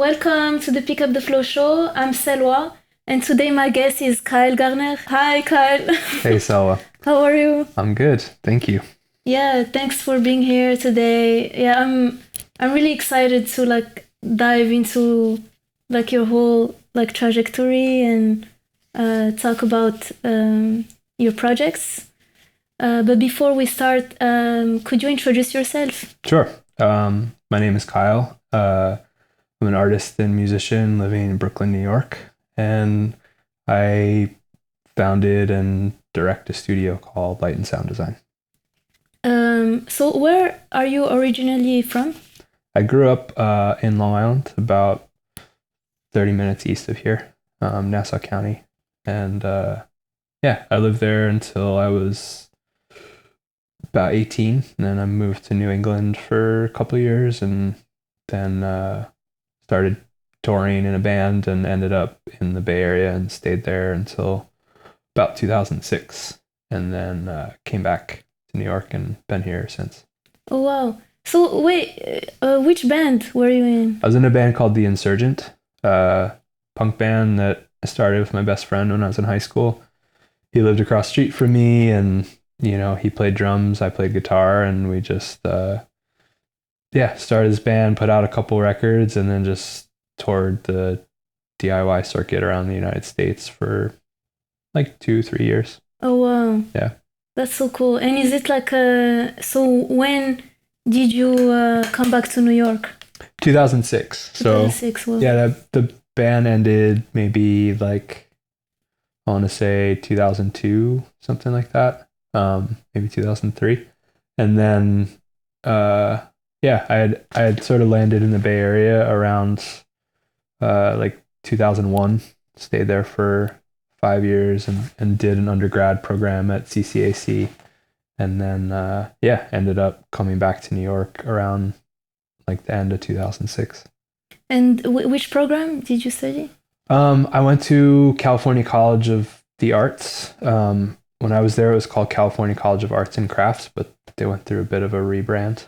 Welcome to the Pick Up the Flow show. I'm Selwa, and today my guest is Kyle Garner. Hi, Kyle. Hey, Selwa. How are you? I'm good. Thank you. Yeah, thanks for being here today. Yeah, I'm really excited to dive into your whole trajectory and talk about your projects. But before we start, could you introduce yourself? Sure. My name is Kyle. I'm an artist and musician living in Brooklyn, New York, and I founded and direct a studio called Light and Sound Design. So where are you originally from? I grew up in Long Island, about 30 minutes east of here, Nassau County, and I lived there until I was about 18, and then I moved to New England for a couple of years, and then started touring in a band and ended up in the Bay Area and stayed there until about 2006, and then came back to New York and been here since. Oh, wow. So wait, which band were you in? I was in a band called The Insurgent, punk band that I started with my best friend when I was in high school. He lived across the street from me, and he played drums, I played guitar, and we just started this band, put out a couple records, and then just toured the DIY circuit around the United States for like 2-3 years. Oh, wow. Yeah. That's so cool. And is it so when did you come back to New York? 2006. 2006, So wow. yeah, the band ended maybe I want to say 2002, something like that. Maybe 2003. And then I had sort of landed in the Bay Area around 2001. Stayed there for 5 years and did an undergrad program at CCAC, and then ended up coming back to New York around the end of 2006. And which program did you study? I went to California College of the Arts. When I was there, it was called California College of Arts and Crafts, but they went through a bit of a rebrand.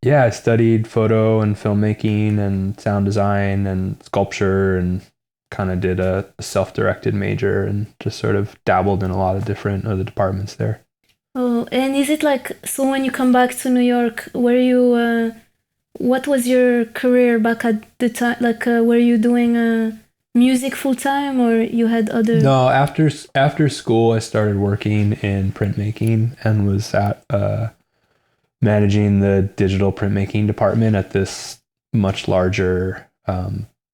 I studied photo and filmmaking and sound design and sculpture, and kind of did a self-directed major and just sort of dabbled in a lot of different other departments there. Oh, and is it so when you come back to New York, were you, what was your career back at the time? Were you doing music full time, or you had other? No, after school, I started working in printmaking and was at managing the digital printmaking department at this much larger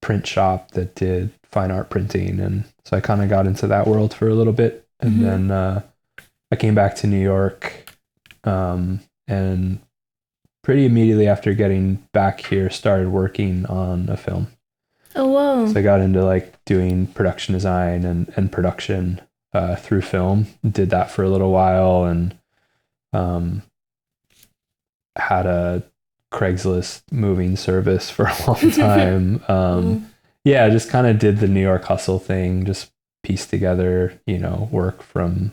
print shop that did fine art printing, and so I kind of got into that world for a little bit, and then I came back to New York, and pretty immediately after getting back here, started working on a film. Oh, wow. So I got into doing production design and production through film. Did that for a little while, and had a Craigslist moving service for a long time. Just kind of did the New York hustle thing, just pieced together, work from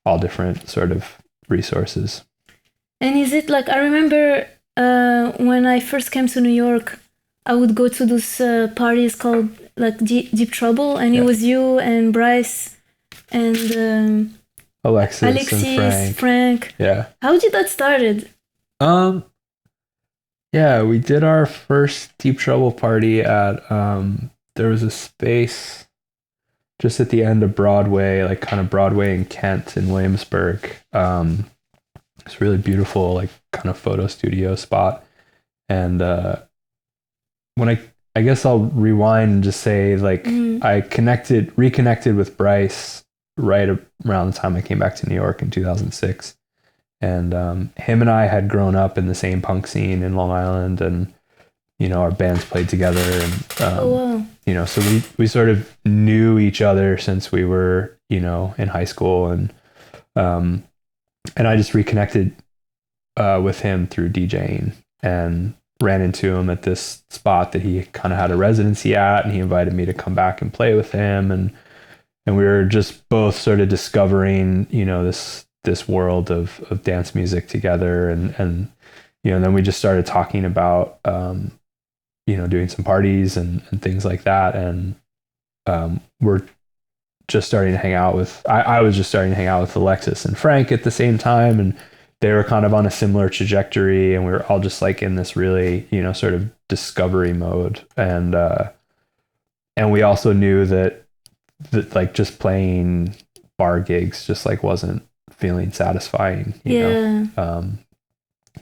all different sort of resources. And is it I remember when I first came to New York, I would go to those parties called Deep Trouble, and it was you and Bryce and Alexis and Frank. Yeah. How did that started? We did our first Deep Trouble party at there was a space just at the end of Broadway, kind of Broadway and Kent in Williamsburg. It's really beautiful, kind of photo studio spot. And when I guess I'll rewind and just say I reconnected with Bryce right around the time I came back to New York in 2006. And him and I had grown up in the same punk scene in Long Island, and our bands played together, and so we sort of knew each other since we were in high school, and I just reconnected with him through DJing, and ran into him at this spot that he kind of had a residency at, and he invited me to come back and play with him, and we were just both sort of discovering this world of dance music together, and and then we just started talking about, doing some parties and things like that. And we're just starting to hang out with, I was just starting to hang out with Alexis and Frank at the same time. And they were kind of on a similar trajectory. And we were all just like in this really, sort of discovery mode. And we also knew that like just playing bar gigs just like wasn't feeling satisfying, you know?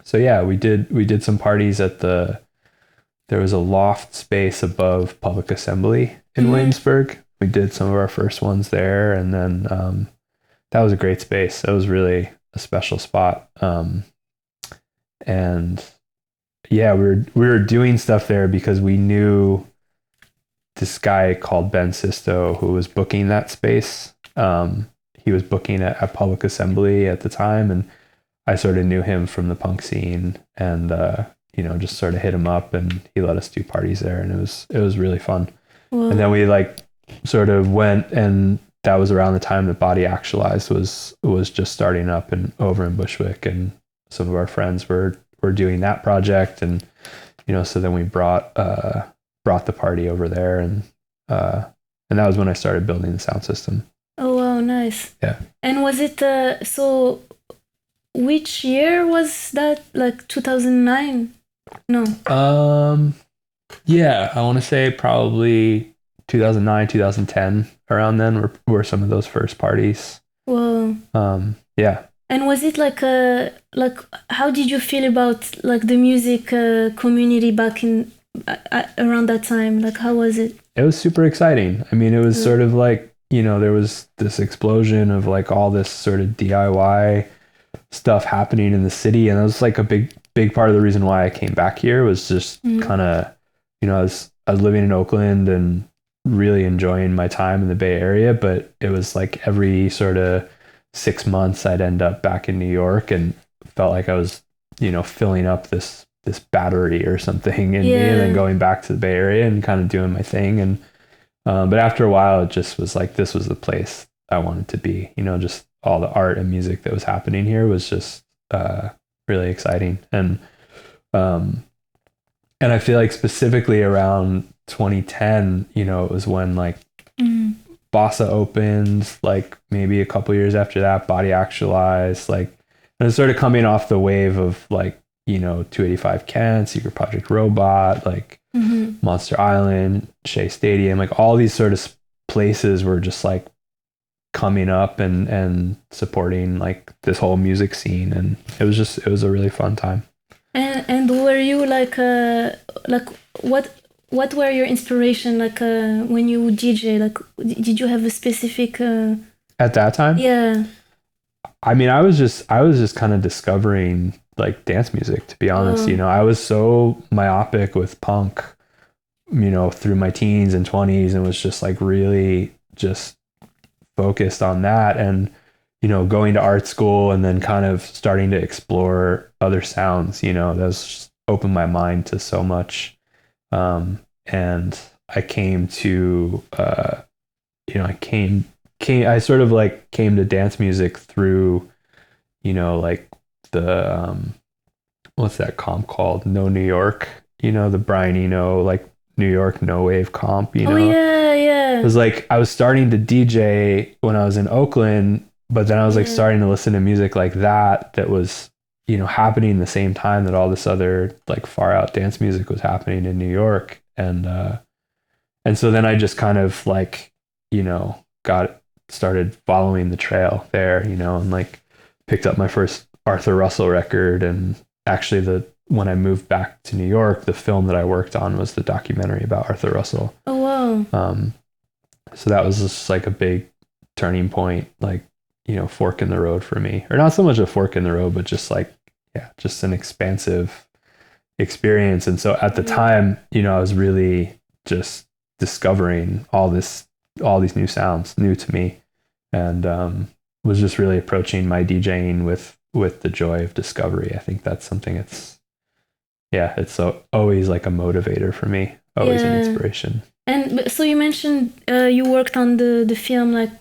So yeah, we did some parties at there was a loft space above Public Assembly in Williamsburg. We did some of our first ones there, and then that was a great space. It was really a special spot. And yeah, we were doing stuff there because we knew this guy called Ben Sisto who was booking that space. He was booking at Public Assembly at the time, and I sort of knew him from the punk scene, and just sort of hit him up, and he let us do parties there, and it was really fun. Wow. And then we like sort of went, and that was around the time that Body Actualized was just starting up and over in Bushwick, and some of our friends were doing that project, and so then we brought the party over there, and that was when I started building the sound system. Oh wow, nice. Yeah. And was it so? Which year was that? Like 2009? No. Yeah, I want to say probably 2009, 2010. Around then were some of those first parties. Whoa. Yeah. And was it like how did you feel about like the music community back in around that time? Like how was it? It was super exciting. I mean, it was sort of like, there was this explosion of like all this sort of DIY stuff happening in the city, and it was like a big part of the reason why I came back here was just kind of, I was living in Oakland and really enjoying my time in the Bay Area, but it was like every sort of 6 months I'd end up back in New York and felt like I was, filling up this battery or something in me, and then going back to the Bay Area and kind of doing my thing. And but after a while, it just was like this was the place I wanted to be. Just all the art and music that was happening here was just really exciting. And I feel like specifically around 2010, it was when like Bossa opened, like maybe a couple years after that, Body Actualized, like, and it's sort of coming off the wave of like, 285 Kent, Secret Project Robot, like Monster Island, Shea Stadium, like all these sort of places were just like coming up and supporting like this whole music scene, and it was a really fun time. And were you like what were your inspiration like when you DJ? Like did you have a specific at that time? Yeah. I mean, I was just kind of discovering like dance music, to be honest. I was so myopic with punk, through my teens and 20s, and was just like really just focused on that, and going to art school and then kind of starting to explore other sounds, that's just opened my mind to so much. And I came to I sort of like came to dance music through like the what's that comp called, No New York, the Brian Eno like New York no wave comp. Oh yeah. It was like I was starting to DJ when I was in Oakland, but then I was like starting to listen to music like that was happening the same time that all this other like far out dance music was happening in New York. And so then I just kind of like started following the trail there, and like picked up my first Arthur Russell record. And actually when I moved back to New York, the film that I worked on was the documentary about Arthur Russell. Oh wow. So that was just like a big turning point, like, fork in the road for me, or not so much a fork in the road, but just like, just an expansive experience. And so at the time, I was really just discovering all these new sounds new to me, and was just really approaching my DJing with the joy of discovery. I think that's something it's always like a motivator for me, always an inspiration. And so you mentioned you worked on the film, like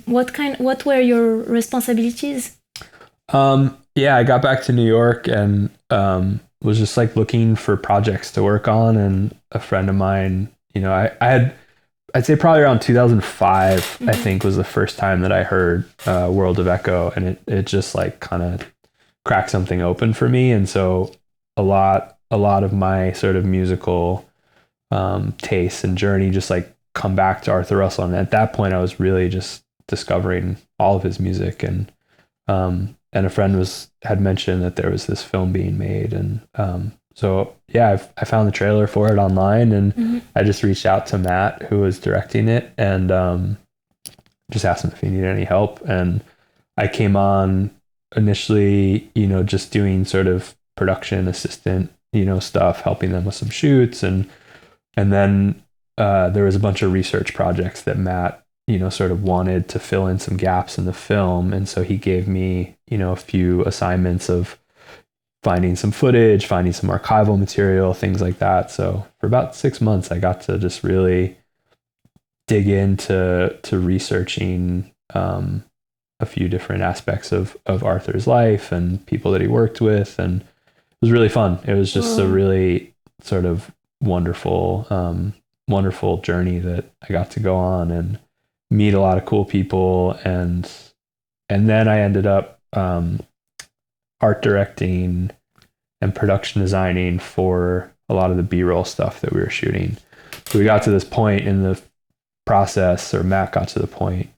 what were your responsibilities? Yeah, I got back to New York and was just like looking for projects to work on. And a friend of mine, I'd say probably around 2005, I Mm-hmm. think was the first time that I heard World of Echo, and it just like kind of cracked something open for me. And so a lot of my sort of musical tastes and journey just like come back to Arthur Russell. And at that point, I was really just discovering all of his music, and a friend had mentioned that there was this film being made, and so yeah, I found the trailer for it online, and Mm-hmm. I just reached out to Matt, who was directing it, and just asked him if he needed any help. And I came on initially, just doing sort of production assistant, stuff, helping them with some shoots, and then there was a bunch of research projects that Matt, sort of wanted to fill in some gaps in the film. And so he gave me, a few assignments of finding some footage, finding some archival material, things like that. So for about 6 months, I got to just really dig into researching a few different aspects of Arthur's life and people that he worked with. And it was really fun. It was just a Whoa. really sort of wonderful, wonderful journey that I got to go on and meet a lot of cool people. And then I ended up art directing and production designing for a lot of the B-roll stuff that we were shooting. So we got to this point in the process, or Matt got to the point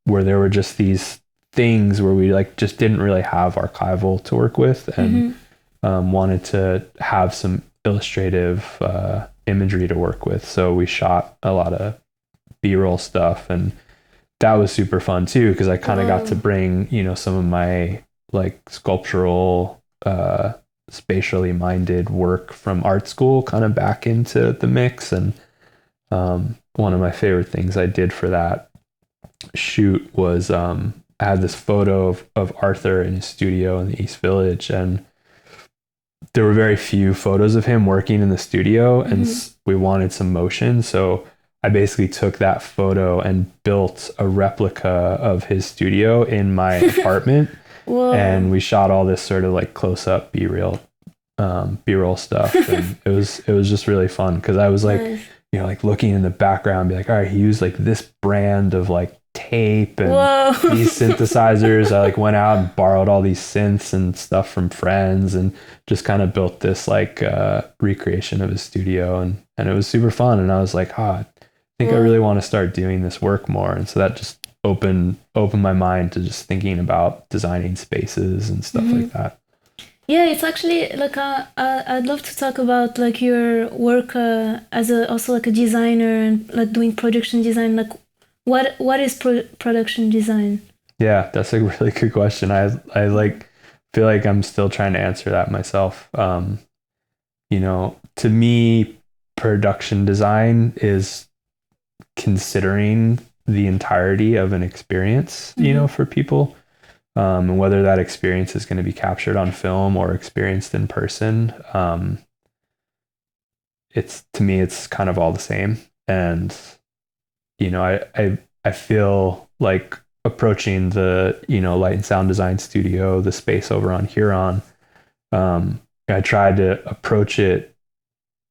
where there were just these things where we like just didn't really have archival to work with, and wanted to have some illustrative imagery to work with. So we shot a lot of B-roll stuff, and that was super fun too, because I kind of got to Wow. bring, some of my like sculptural, spatially minded work from art school kind of back into the mix. And one of my favorite things I did for that shoot was I had this photo of Arthur in his studio in the East Village, and there were very few photos of him working in the studio, and Mm-hmm. we wanted some motion. So I basically took that photo and built a replica of his studio in my apartment, and Whoa. we shot all this sort of like close up B-roll stuff, and it was just really fun because I was like, Nice. like looking in the background, be like, all right, he used like this brand of like tape and Whoa. these synthesizers. I like went out and borrowed all these synths and stuff from friends, and just kind of built this like recreation of his studio, and it was super fun. And I was like, I think I really Whoa. want to start doing this work more. And so that just opened my mind to just thinking about designing spaces and stuff Mm-hmm. like that. Yeah, it's actually like I'd love to talk about like your work as a also like a designer and like doing production design. Like, what is production design? Yeah, that's a really good question. I like feel like I'm still trying to answer that myself. To me, production design is considering the entirety of an experience, Mm-hmm. for people. And whether that experience is going to be captured on film or experienced in person, it's to me, it's kind of all the same. And I feel like approaching the light and sound design studio, the space over on Huron. I tried to approach it,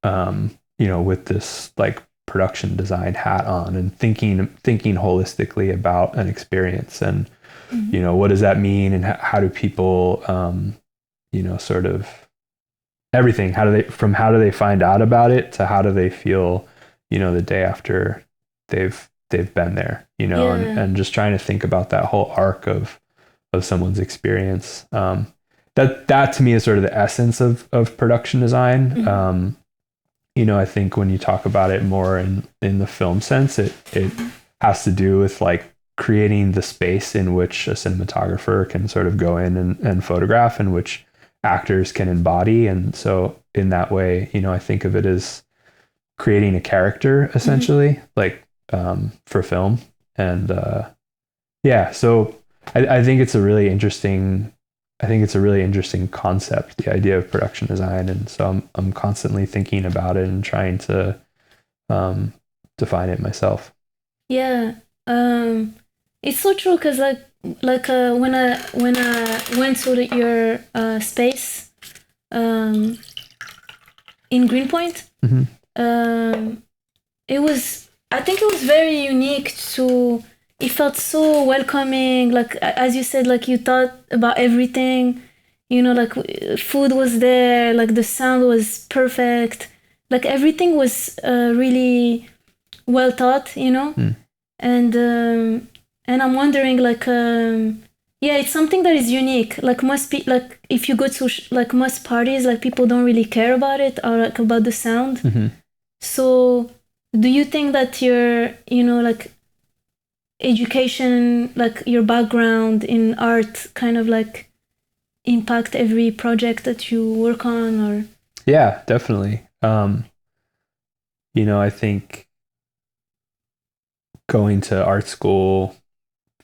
with this like production design hat on, and thinking holistically about an experience, and Mm-hmm. what does that mean, and how do people, sort of everything. How do they find out about it to how do they feel, the day after they've been there, and, Yeah. and just trying to think about that whole arc of someone's experience. That to me is sort of the essence of production design. Mm-hmm. I think when you talk about it more in the film sense, it has to do with like creating the space in which a cinematographer can sort of go in and photograph, and which actors can embody. And so in that way, I think of it as creating a character Mm-hmm. essentially, like for film. And yeah, so I think it's a really interesting. I think it's a really interesting concept, the idea of production design, and so I'm constantly thinking about it and trying to define it myself. Yeah. It's so true because like when I went to your space um, in Greenpoint, it was, I think it was very unique to, it felt so welcoming, like as you said, like you thought about everything, like food was there, like the sound was perfect, like everything was really well thought, and I'm wondering, like yeah, it's something that is unique, like most like if you go to like most parties, like people don't really care about it or like about the sound. So do you think that your like education, like your background in art, kind of like impact every project that you work on? Or Yeah, definitely. I think going to art school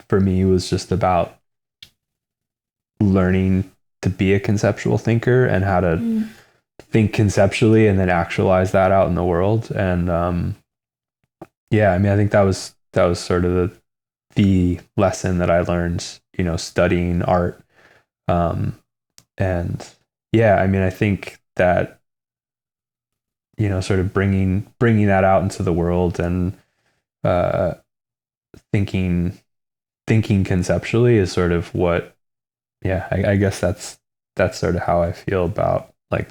for me was just about learning to be a conceptual thinker and how to think conceptually and then actualize that out in the world. And yeah, I mean, I think that was sort of the lesson that I learned, studying art. And yeah, I mean, I think that, sort of bringing that out into the world and thinking conceptually is sort of what, yeah, I guess that's sort of how I feel about like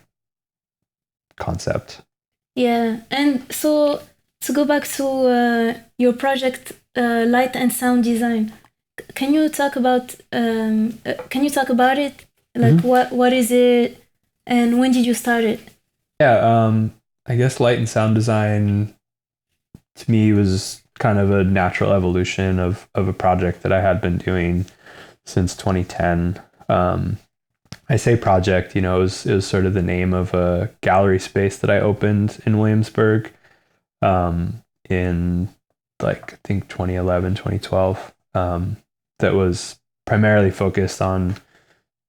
concept. yeah, and so to go back to your project, light and sound design, can you talk about it? Like what is it, and when did you start it? Yeah, I guess light and sound design to me was kind of a natural evolution of a project that I had been doing since 2010. I say project, it was sort of the name of a gallery space that I opened in Williamsburg in like I think 2011, 2012. That was primarily focused on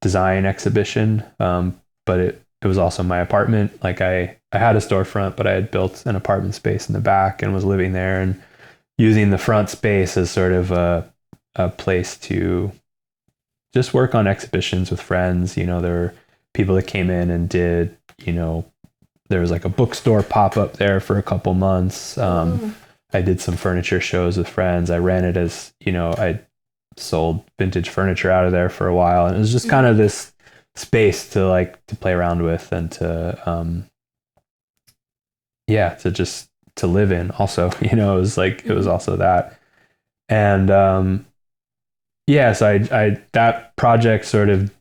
design exhibition, but it was also my apartment. Like I had a storefront, but I had built an apartment space in the back and was living there and using the front space as sort of a place to just work on exhibitions with friends. There were people that came in and did, there was like a bookstore pop up there for a couple months. I did some furniture shows with friends. I ran it as, I sold vintage furniture out of there for a while. And it was just kind of this space to play around with and to, to live in also, it was like, it was also that. And, yeah, so I that project sort of,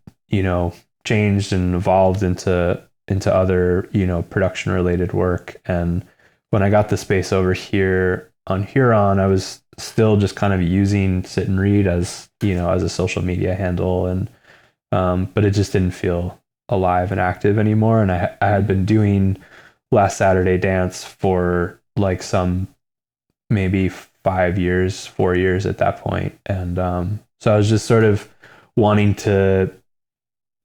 changed and evolved into other, production related work. And when I got the space over here on Huron, I was still just kind of using Sit and Read as, as a social media handle. And, but it just didn't feel alive and active anymore. And I had been doing Last Saturday Dance for like some maybe 4 years at that point. And, so I was just sort of wanting to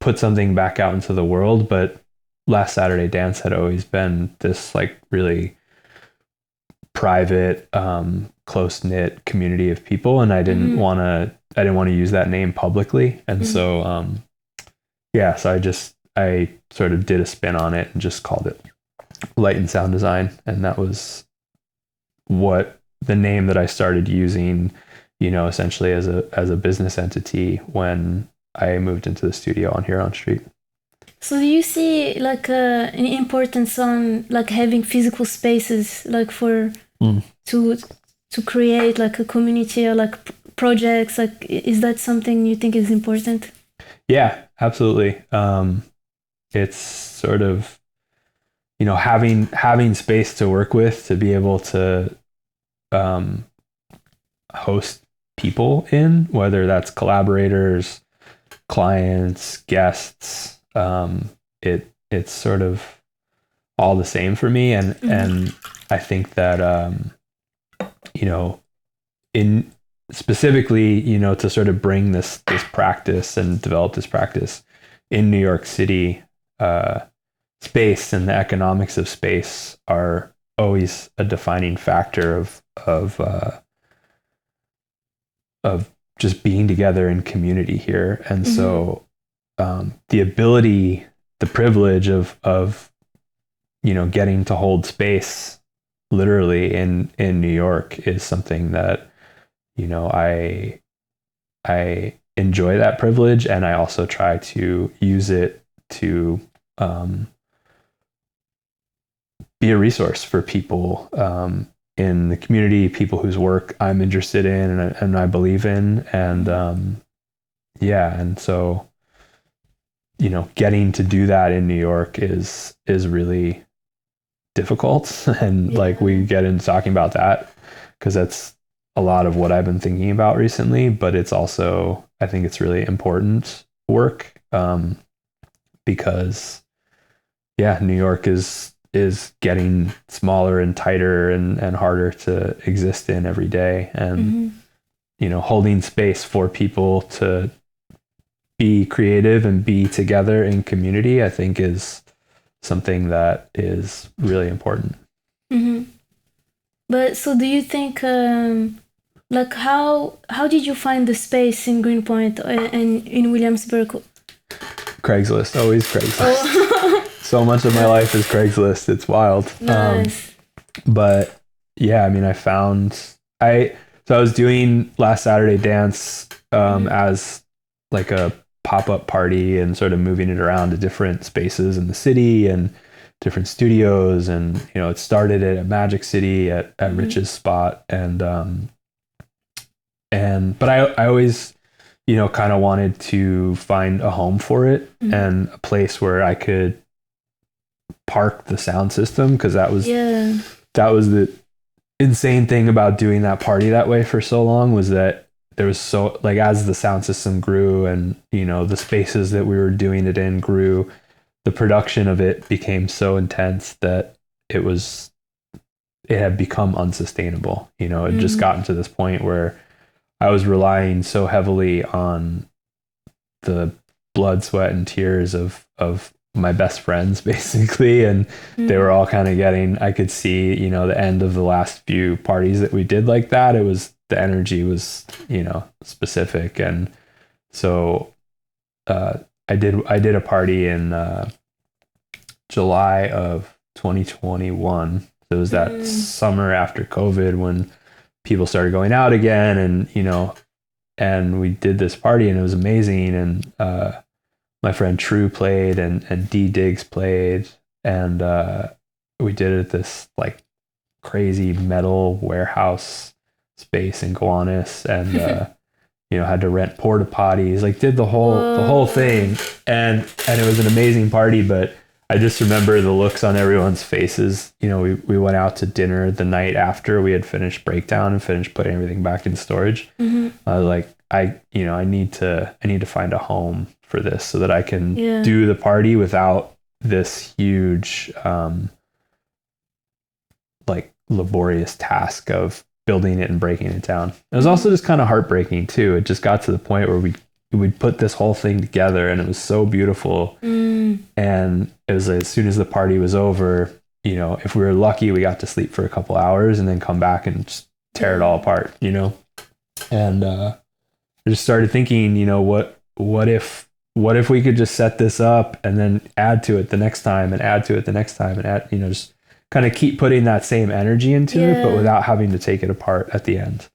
put something back out into the world, but Last Saturday Dance had always been this like really private, close-knit community of people, and I didn't want to use that name publicly. And so yeah, so I sort of did a spin on it and just called it Light and Sound Design, and that was what the name that I started using, essentially as a business entity when I moved into the studio on Huron Street. So do you see like an importance on like having physical spaces, like for to create like a community or like projects? Like, is that something you think is important? Yeah, absolutely. It's sort of, having space to work with, to be able to host people in, whether that's collaborators, clients, guests. It's sort of all the same for me. And I think that, in specifically, to sort of bring this practice and develop this practice in New York City, space and the economics of space are always a defining factor of just being together in community here. And so the ability, the privilege of getting to hold space literally in New York is something that I enjoy that privilege, and I also try to use it to be a resource for people in the community, people whose work I'm interested in and I believe in. And and so getting to do that in New York is really difficult. And like we get into talking about that because that's a lot of what I've been thinking about recently, but it's also, I think it's really important work because New York is getting smaller and tighter and harder to exist in every day. And, holding space for people to be creative and be together in community, I think is something that is really important. But so do you think, like how did you find the space in Greenpoint and in Williamsburg? Craigslist, always Craigslist. So much of my life is Craigslist. It's wild. Nice. But yeah, I mean, I was doing Last Saturday Dance as like a pop-up party and sort of moving it around to different spaces in the city and different studios. And, it started at Magic City at Rich's spot. And but I always, kind of wanted to find a home for it and a place where I could park the sound system, because that was the insane thing about doing that party that way for so long, was that there was so, like, as the sound system grew and the spaces that we were doing it in grew, the production of it became so intense that it had become unsustainable. It had just gotten to this point where I was relying so heavily on the blood, sweat, and tears of my best friends, basically. And they were all kind of I could see, the end of the last few parties that we did like that. The energy was, specific. And so I did a party in July of 2021. It was that summer after COVID when people started going out again, and we did this party and it was amazing. And my friend True played and D Diggs played, and we did it at this like crazy metal warehouse space in Gowanus, and had to rent porta potties, like did the whole thing, and it was an amazing party. But I just remember the looks on everyone's faces. We went out to dinner the night after we had finished Breakdown and finished putting everything back in storage. I was like, I need to find a home for this so that I can do the party without this huge like laborious task of building it and breaking it down. It was also just kind of heartbreaking too. It just got to the point where we'd put this whole thing together and it was so beautiful. And it was as soon as the party was over, if we were lucky, we got to sleep for a couple hours and then come back and just tear it all apart, and I just started thinking, what if we could just set this up and then add to it the next time and add to it the next time and add, just kind of keep putting that same energy into it, but without having to take it apart at the end.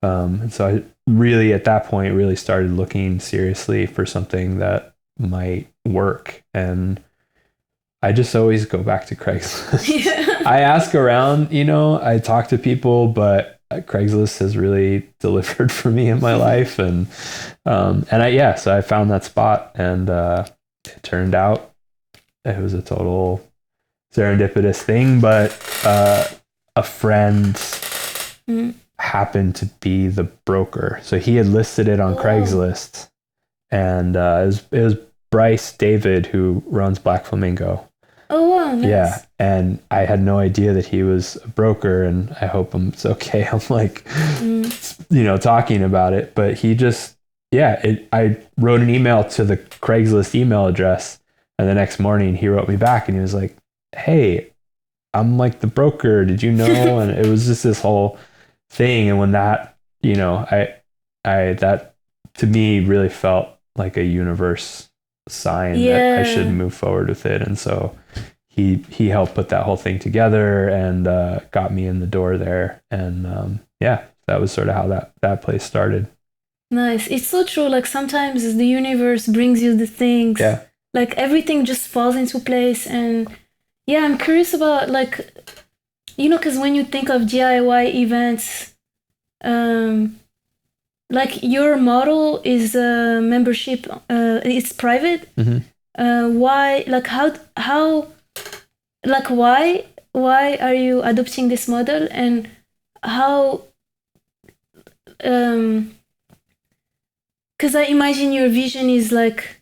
And so I really, at that point, really started looking seriously for something that might work. And I just always go back to Craigslist. I ask around, I talk to people, but Craigslist has really delivered for me in my life. And so I found that spot, and it turned out it was a total serendipitous thing, but a friend happened to be the broker. So he had listed it on Craigslist, and it was Bryce David, who runs Black Flamingo. Oh, wow, nice. Yeah, and I had no idea that he was a broker, and I hope it's okay. I'm like, talking about it, but he just, I wrote an email to the Craigslist email address, and the next morning he wrote me back, and he was like, "Hey, I'm like the broker. Did you know?" And it was just this whole thing. And when that, that to me really felt like a universe sign that I should move forward with it. And so he helped put that whole thing together and got me in the door there. And that was sort of how that place started. Nice. It's so true. Like sometimes the universe brings you the things. Yeah. Like everything just falls into place. And yeah, I'm curious about like, because when you think of DIY events, like your model is a membership, it's private. Why, like how, like why are you adopting this model, and how, because I imagine your vision is like,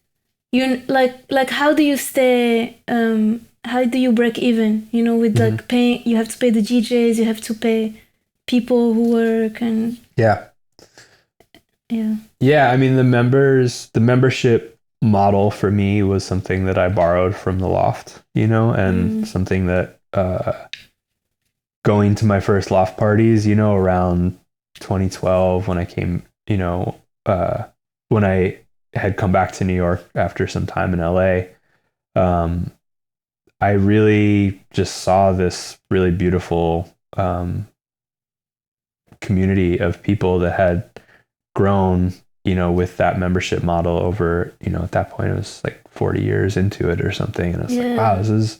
like how do you stay, how do you break even, with like paying, you have to pay the DJs, you have to pay people who work, and yeah, I mean the membership model for me was something that I borrowed from the Loft, and something that going to my first Loft parties, around 2012 when I came, when I had come back to New York after some time in LA, I really just saw this really beautiful community of people that had grown, with that membership model over, at that point it was like 40 years into it or something. And I was like, wow, this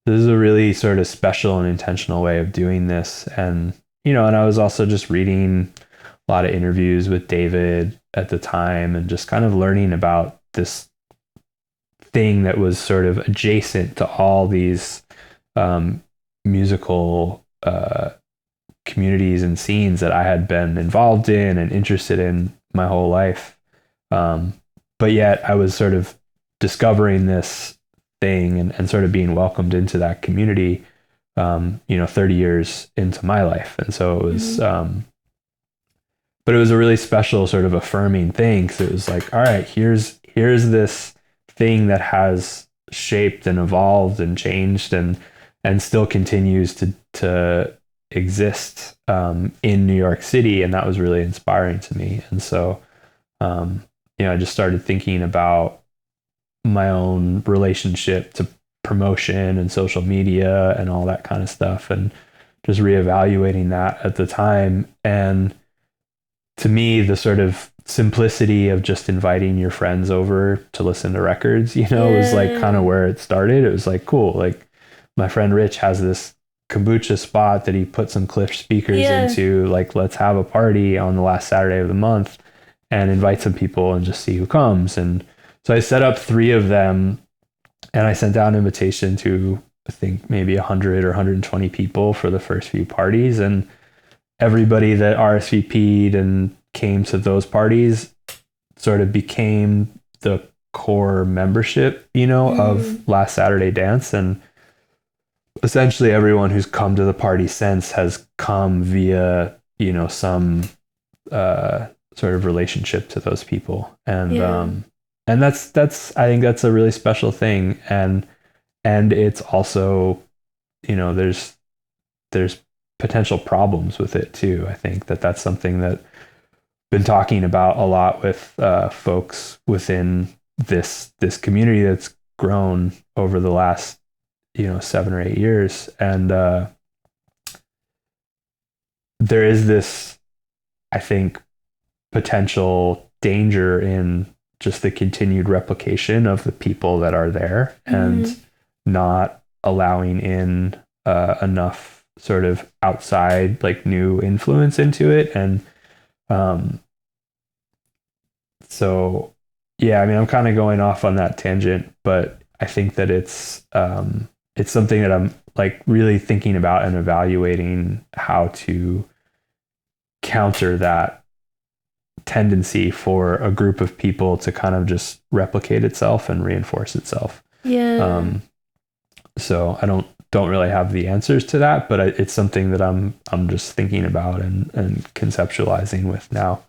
is a really sort of special and intentional way of doing this. And, and I was also just reading a lot of interviews with David at the time and just kind of learning about this thing that was sort of adjacent to all these musical communities and scenes that I had been involved in and interested in my whole life. But yet I was sort of discovering this thing and sort of being welcomed into that community, 30 years into my life. And so it was, but it was a really special sort of affirming thing. Cause it was like, all right, here's this thing that has shaped and evolved and changed and still continues to exist in New York City. And that was really inspiring to me. And so, I just started thinking about my own relationship to promotion and social media and all that kind of stuff, and just reevaluating that at the time. And to me, the sort of simplicity of just inviting your friends over to listen to records, was like kind of where it started. It was like, cool. Like my friend Rich has this kombucha spot that he put some Cliff speakers into. Like, let's have a party on the last Saturday of the month and invite some people and just see who comes. And so I set up 3 of them and I sent out an invitation to, I think, maybe 100 or 120 people for the first few parties. And everybody that RSVP'd and came to those parties sort of became the core membership, of Last Saturday Dance. And essentially everyone who's come to the party since has come via, some sort of relationship to those people. And that's I think that's a really special thing. And it's also, there's potential problems with it too. I think that's something that been talking about a lot with folks within this community that's grown over the last 7 or 8 years. And there is this, I think, potential danger in just the continued replication of the people that are there and not allowing in enough sort of outside, like, new influence into it. And so, yeah, I mean, I'm kind of going off on that tangent, but I think that it's something that I'm like really thinking about and evaluating how to counter that tendency for a group of people to kind of just replicate itself and reinforce itself. Yeah. So I don't really have the answers to that, but it's something that I'm just thinking about and conceptualizing with now.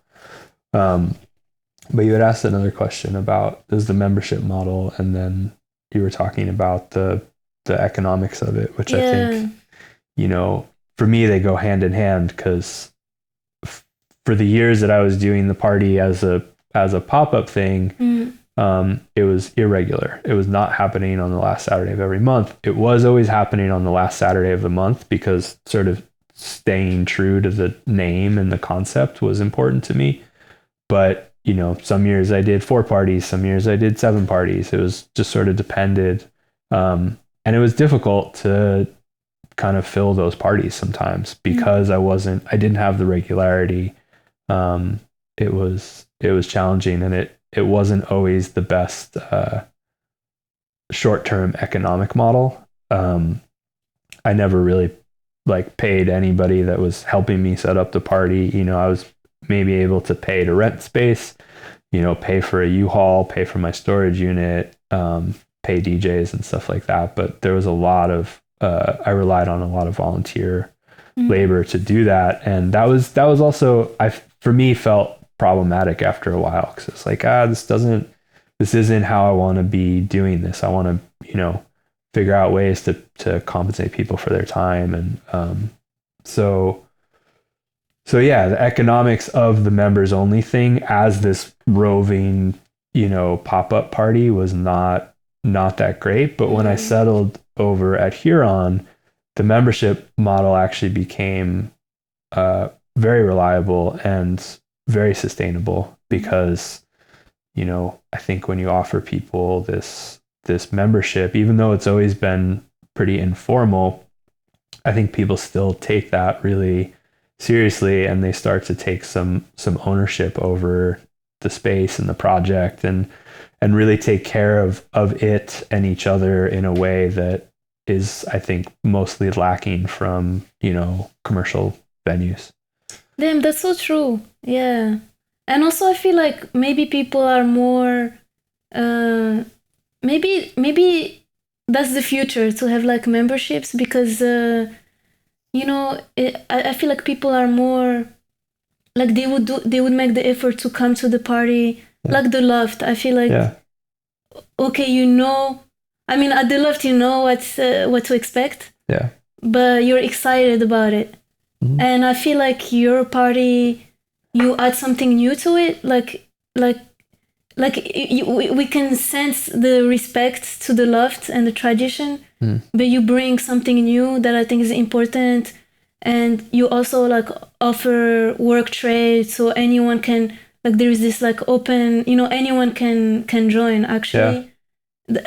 But you had asked another question about is the membership model, and then you were talking about the economics of it, which I think, for me, they go hand in hand, because for the years that I was doing the party as a pop-up thing, it was irregular. It was not happening on the last Saturday of every month. It was always happening on the last Saturday of the month because sort of staying true to the name and the concept was important to me. But, you know, some years I did 4 parties, some years I did 7 parties. It was just sort of depended. And it was difficult to kind of fill those parties sometimes because I didn't have the regularity. It was challenging, and it wasn't always the best short-term economic model. I never really like paid anybody that was helping me set up the party. You know, I was maybe able to pay to rent space, you know, pay for a U-Haul, pay for my storage unit, pay DJs and stuff like that. But there was a lot of, I relied on a lot of volunteer labor to do that. And that was also, for me, felt problematic after a while, because it's like, this isn't how I want to be doing this. I want to, you know, figure out ways to compensate people for their time. And so yeah, the economics of the members only thing as this roving, you know, pop-up party was not that great. But when I settled over at Huron, the membership model actually became very reliable and very sustainable, because, you know, I think when you offer people this membership, even though it's always been pretty informal, I think people still take that really seriously, and they start to take some ownership over the space and the project, and really take care of it and each other in a way that is, I think, mostly lacking from, you know, commercial venues. Damn, that's so true. Yeah. And also I feel like maybe people are more maybe that's the future, to have like memberships, because you know, I feel like people are more like they would make the effort to come to the party. Like the Loft, I feel like okay, you know, I mean, at the Loft, you know what to expect, but you're excited about it. And I feel like your party, you add something new to it, we can sense the respect to the Loft and the tradition, but you bring something new that I think is important. And you also like offer work trade, so anyone can, like, there is this like open, you know, anyone can join actually.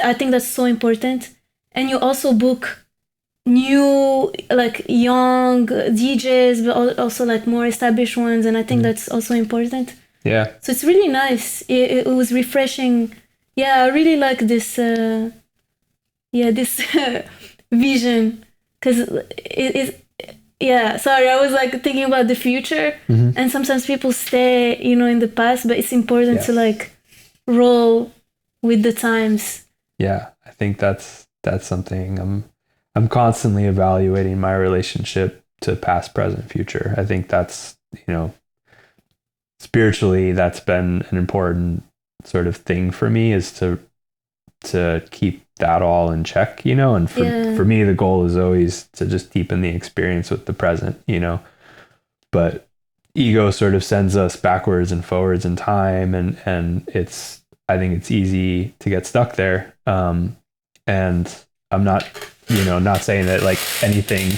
I think that's so important. And you also book new, like, young DJs, but also like more established ones, and I think that's also important. Yeah. So it's really nice. It was refreshing. Yeah, I really like this. This vision, because it is. Yeah, sorry, I was like thinking about the future, and sometimes people stay, you know, in the past, but it's important to like roll with the times. Yeah, I think that's something I'm constantly evaluating my relationship to past, present, future. I think that's, you know, spiritually, that's been an important sort of thing for me, is to keep that all in check, you know. And for me, the goal is always to just deepen the experience with the present, you know. But ego sort of sends us backwards and forwards in time, and I think it's easy to get stuck there. And I'm not saying that like anything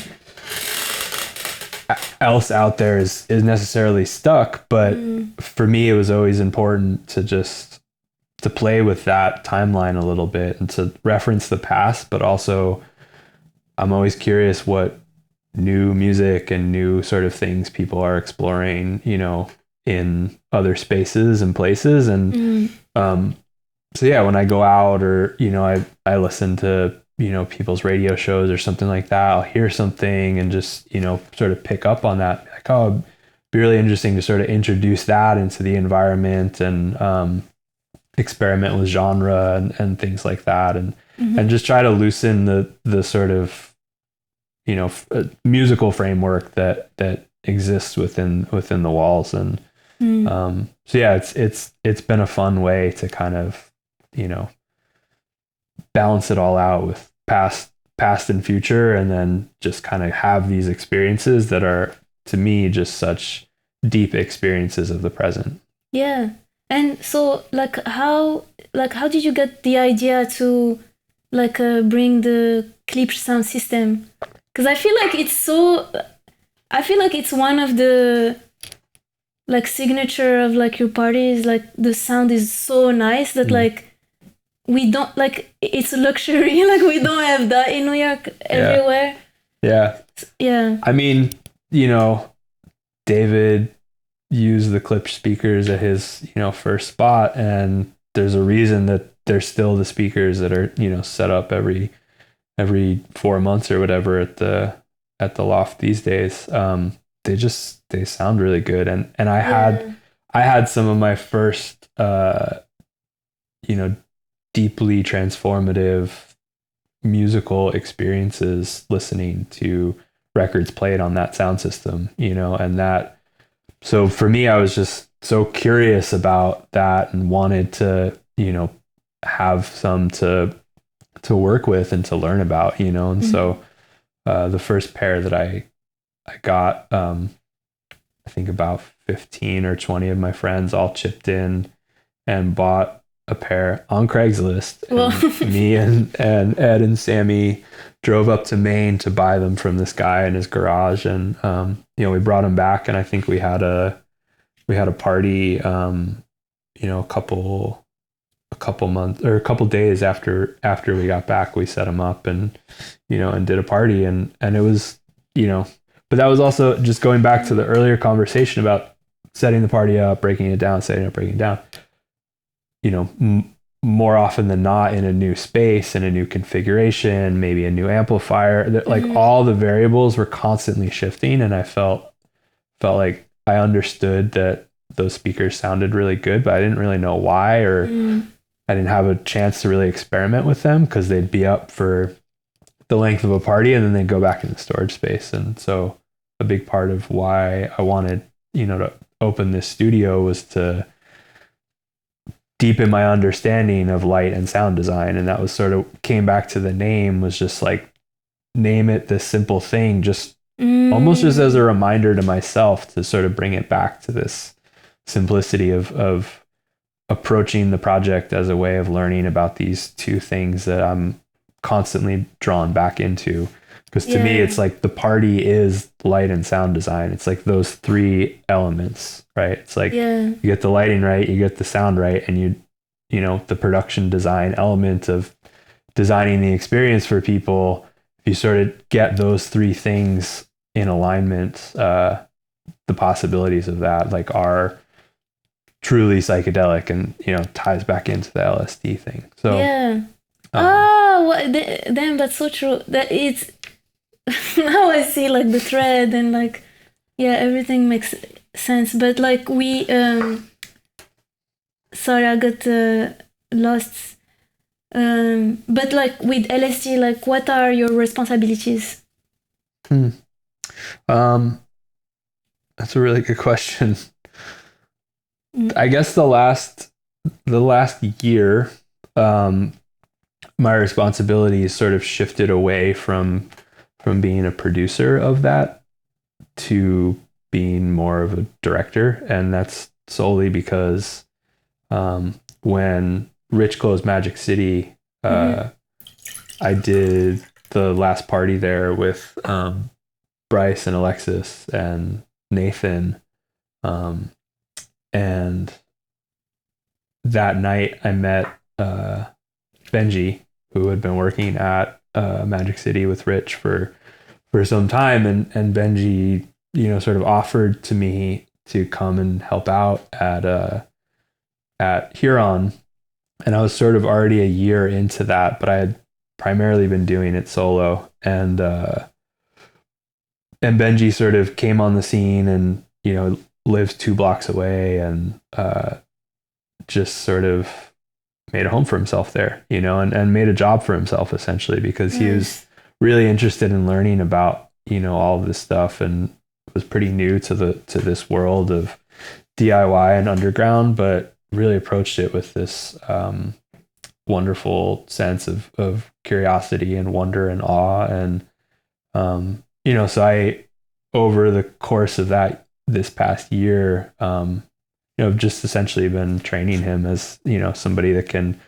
else out there is necessarily stuck, but for me, it was always important to play with that timeline a little bit and to reference the past, but also I'm always curious what new music and new sort of things people are exploring, you know, in other spaces and places. And so yeah, when I go out, or, you know, I listen to, you know, people's radio shows or something like that, I'll hear something and just, you know, sort of pick up on that. Like, oh, it'd be really interesting to sort of introduce that into the environment, and experiment with genre and things like that, and just try to loosen the sort of, you know, musical framework that exists within the walls. And so yeah, it's been a fun way to kind of, you know, balance it all out with past and future, and then just kind of have these experiences that are, to me, just such deep experiences of the present. Yeah. And so how did you get the idea to bring the Klipsch sound system? Because I feel like it's one of the signature of your parties. Like the sound is so nice that we don't it's a luxury. Like we don't have that in New York everywhere. Yeah. I mean, David used the Klipsch speakers at his, first spot, and there's a reason that they're still the speakers that are, set up every 4 months or whatever at the loft these days. They sound really good, and I had some of my first deeply transformative musical experiences listening to records played on that sound system, and that. So for me, I was just so curious about that and wanted to, have some to work with and to learn about, and so the first pair that I got, I think about 15 or 20 of my friends all chipped in and bought a pair on Craigslist. And me and Ed and Sammy drove up to Maine to buy them from this guy in his garage, and we brought them back, and I think we had a party, a couple months or a couple days after we got back. We set them up and and did a party, and it was but that was also just going back to the earlier conversation about setting the party up, breaking it down, setting it up, breaking it down. More often than not, in a new space, in a new configuration, maybe a new amplifier, all the variables were constantly shifting, and I felt like I understood that those speakers sounded really good, but I didn't really know why, or I didn't have a chance to really experiment with them because they'd be up for the length of a party and then they'd go back in the storage space. And so a big part of why I wanted, to open this studio was to deepen my understanding of light and sound design. And that was sort of came back to the name, was just name it this simple thing, just almost just as a reminder to myself to sort of bring it back to this simplicity of approaching the project as a way of learning about these two things that I'm constantly drawn back into. Because to me, it's like the party is light and sound design. It's like those three elements, right? It's like you get the lighting right, you get the sound right, and the production design element of designing the experience for people. If you sort of get those three things in alignment, the possibilities of that are truly psychedelic, and ties back into the LSD thing. So damn, that's so true. That it's now I see the thread and everything makes sense. But we sorry, I got lost. But with LSD, what are your responsibilities? That's a really good question. I guess the last year, my responsibilities sort of shifted away from being a producer of that to being more of a director. And that's solely because when Rich closed Magic City, I did the last party there with Bryce and Alexis and Nathan. And that night I met Benji, who had been working at Magic City with Rich for some time, and Benji, sort of offered to me to come and help out at Huron, and I was sort of already a year into that, but I had primarily been doing it solo, and Benji sort of came on the scene, and lives 2 blocks away, and just sort of made a home for himself there, and made a job for himself essentially, because he was really interested in learning about, all of this stuff, and was pretty new to this world of DIY and underground, but really approached it with this wonderful sense of curiosity and wonder and awe. And, so I, over the course of that this past year, just essentially been training him as, somebody that can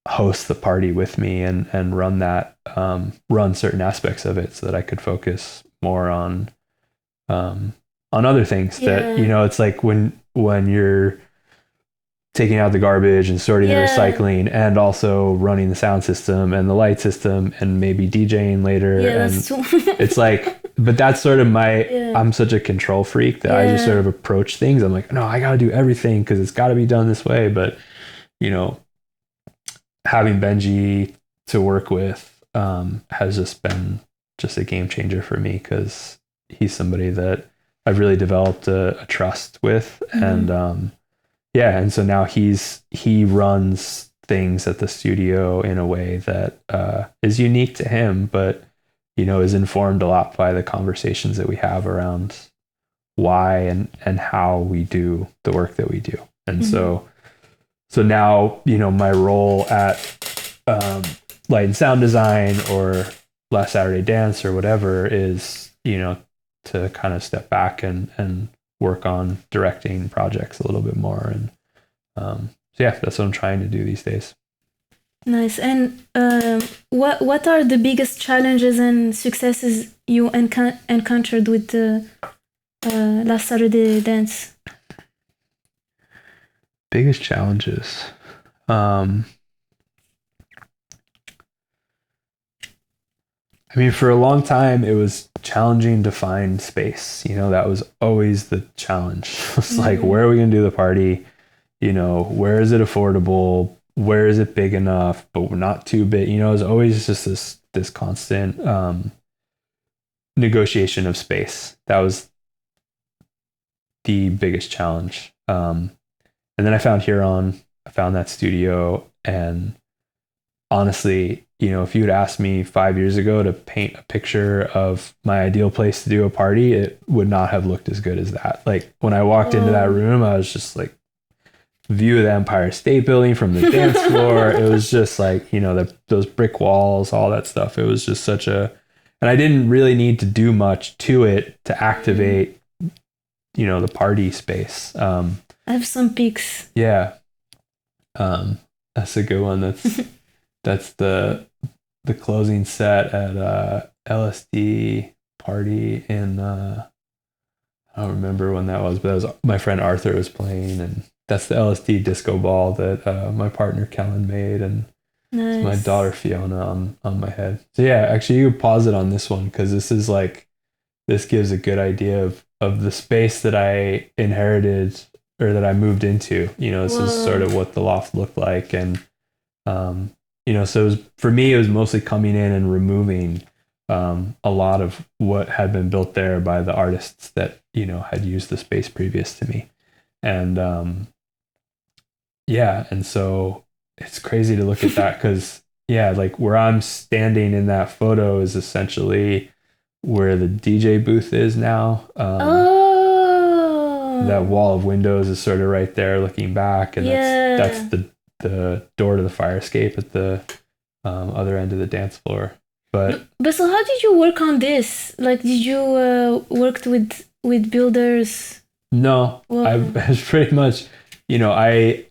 host the party with me and run certain aspects of it so that I could focus more on other things that, it's like when you're taking out the garbage and sorting the recycling and also running the sound system and the light system and maybe DJing later. And it's like, but that's sort of I'm such a control freak that I just sort of approach things. I'm like, no, I got to do everything because it's got to be done this way. But, having Benji to work with has just been just a game changer for me because he's somebody that I've really developed a trust with. And and so now he runs things at the studio in a way that is unique to him, but is informed a lot by the conversations that we have around why and how we do the work that we do. And so now, my role at light and sound design or Last Saturday Dance or whatever is, to kind of step back and work on directing projects a little bit more. And that's what I'm trying to do these days. Nice. And what are the biggest challenges and successes you encountered with the Last Saturday Dance? Biggest challenges. For a long time, it was challenging to find space. That was always the challenge. It's like, where are we going to do the party? Where is it affordable? Where is it big enough, but not too big? It was always just this constant negotiation of space. That was the biggest challenge. And then I found Huron. I found that studio, and honestly, if you had asked me 5 years ago to paint a picture of my ideal place to do a party, it would not have looked as good as that. Like when I walked into that room, I was just like, view of the Empire State Building from the dance floor. It was just like, those brick walls, all that stuff. It was just and I didn't really need to do much to it to activate, the party space. I have some pics. Yeah. That's a good one. That's the closing set at LSD party in I don't remember when that was, but that was my friend Arthur was playing, and that's the LSD disco ball that my partner Kellen made, and it's my daughter Fiona on my head. So yeah, actually you could pause it on this one because this gives a good idea of the space that I inherited or that I moved into. This is sort of what the loft looked like, and so for me, it was mostly coming in and removing a lot of what had been built there by the artists that, had used the space previous to me. And and so it's crazy to look at that because, like where I'm standing in that photo is essentially where the DJ booth is now. That wall of windows is sort of right there looking back, and that's the door to the fire escape at the other end of the dance floor. But so how did you work on this? Like, did you worked with builders? No, I was pretty much, I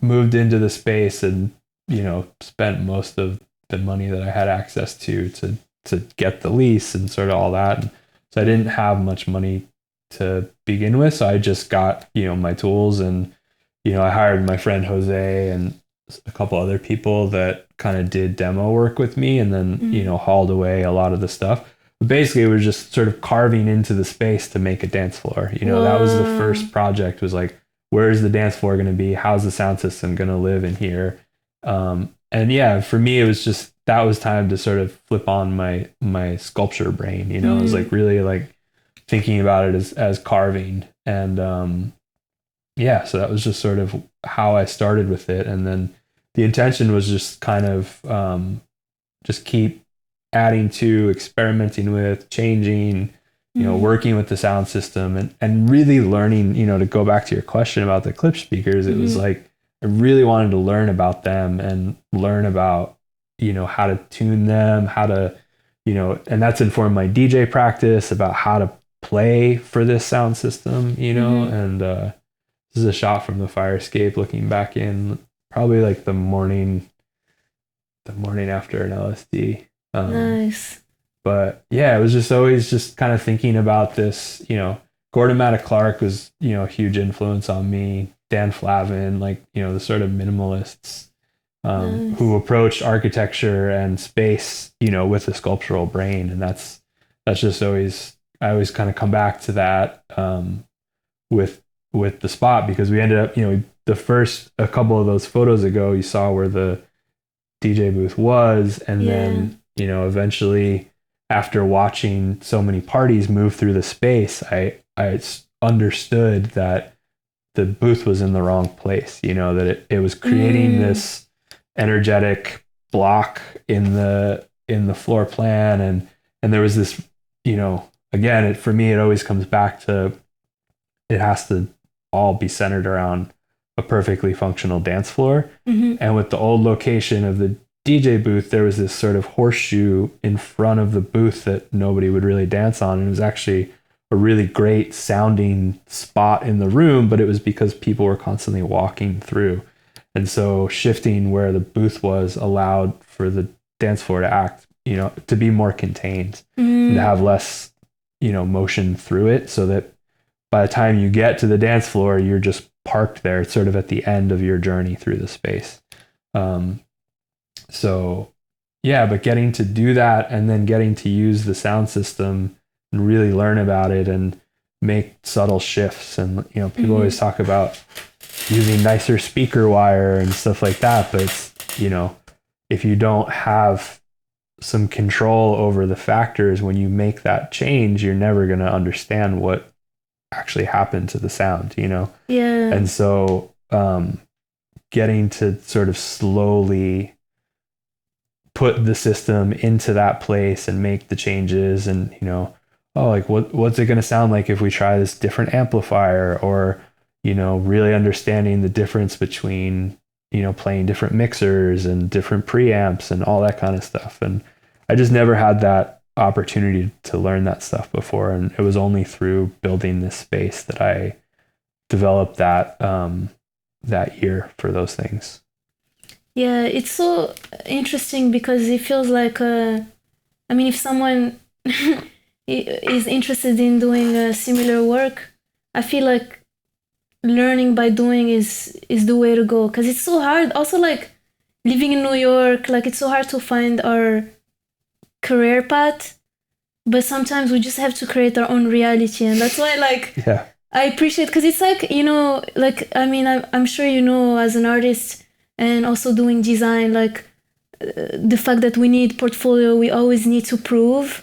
moved into the space and, spent most of the money that I had access to get the lease and sort of all that. And so I didn't have much money to begin with. So I just got, my tools, and, I hired my friend Jose and a couple other people that kind of did demo work with me, and then, hauled away a lot of the stuff. But basically, we were just sort of carving into the space to make a dance floor. That was the first project, was like, where's the dance floor going to be? How's the sound system going to live in here? And for me, it was just, that was time to sort of flip on my sculpture brain. It was like really like thinking about it as carving. And so that was just sort of how I started with it. And then the intention was just kind of just keep adding to, experimenting with, changing, working with the sound system, and really learning, to go back to your question about the clip speakers. It was like, I really wanted to learn about them and learn about, how to tune them, how to, and that's informed my DJ practice about how to play for this sound system, you know, and this is a shot from the fire escape looking back in probably like the morning after an LSD. Nice. But yeah, it was just always just kind of thinking about this, you know, Gordon Matta Clark was, you know, a huge influence on me. Dan Flavin, like, you know, the sort of minimalists who approached architecture and space, you know, with a sculptural brain. And that's just always, I always kind of come back to that with the spot, because we ended up, you know, a couple of those photos ago, you saw where the DJ booth was. And then, you know, eventually after watching so many parties move through the space, I understood that the booth was in the wrong place, you know, that it was creating this energetic block in the floor plan. And there was this, you know, again, for me, it always comes back to, it has to all be centered around a perfectly functional dance floor. And with the old location of the DJ booth, there was this sort of horseshoe in front of the booth that nobody would really dance on. And it was actually a really great sounding spot in the room, but it was because people were constantly walking through. And so shifting where the booth was allowed for the dance floor to act, you know, to be more contained and to have less, you know, motion through it, so that by the time you get to the dance floor, you're just parked there. It's sort of at the end of your journey through the space. So yeah, but getting to do that and then getting to use the sound system and really learn about it and make subtle shifts. And, you know, people always talk about using nicer speaker wire and stuff like that. But it's, you know, if you don't have some control over the factors when you make that change, you're never going to understand what actually happened to the sound, you know? Yeah. And so getting to sort of slowly put the system into that place and make the changes, and, you know, oh, like what's it going to sound like if we try this different amplifier, or, you know, really understanding the difference between, you know, playing different mixers and different preamps and all that kind of stuff. And I just never had that opportunity to learn that stuff before. And it was only through building this space that I developed that ear for those things. Yeah, it's so interesting because it feels like, I mean, if someone is interested in doing similar work, I feel like learning by doing is the way to go, because it's so hard. Also, like, living in New York, like, it's so hard to find our career path, but sometimes we just have to create our own reality. And that's why, like, yeah, I appreciate, because it's like, you know, like, I mean, I'm sure, you know, as an artist and also doing design, like, the fact that we need portfolio, we always need to prove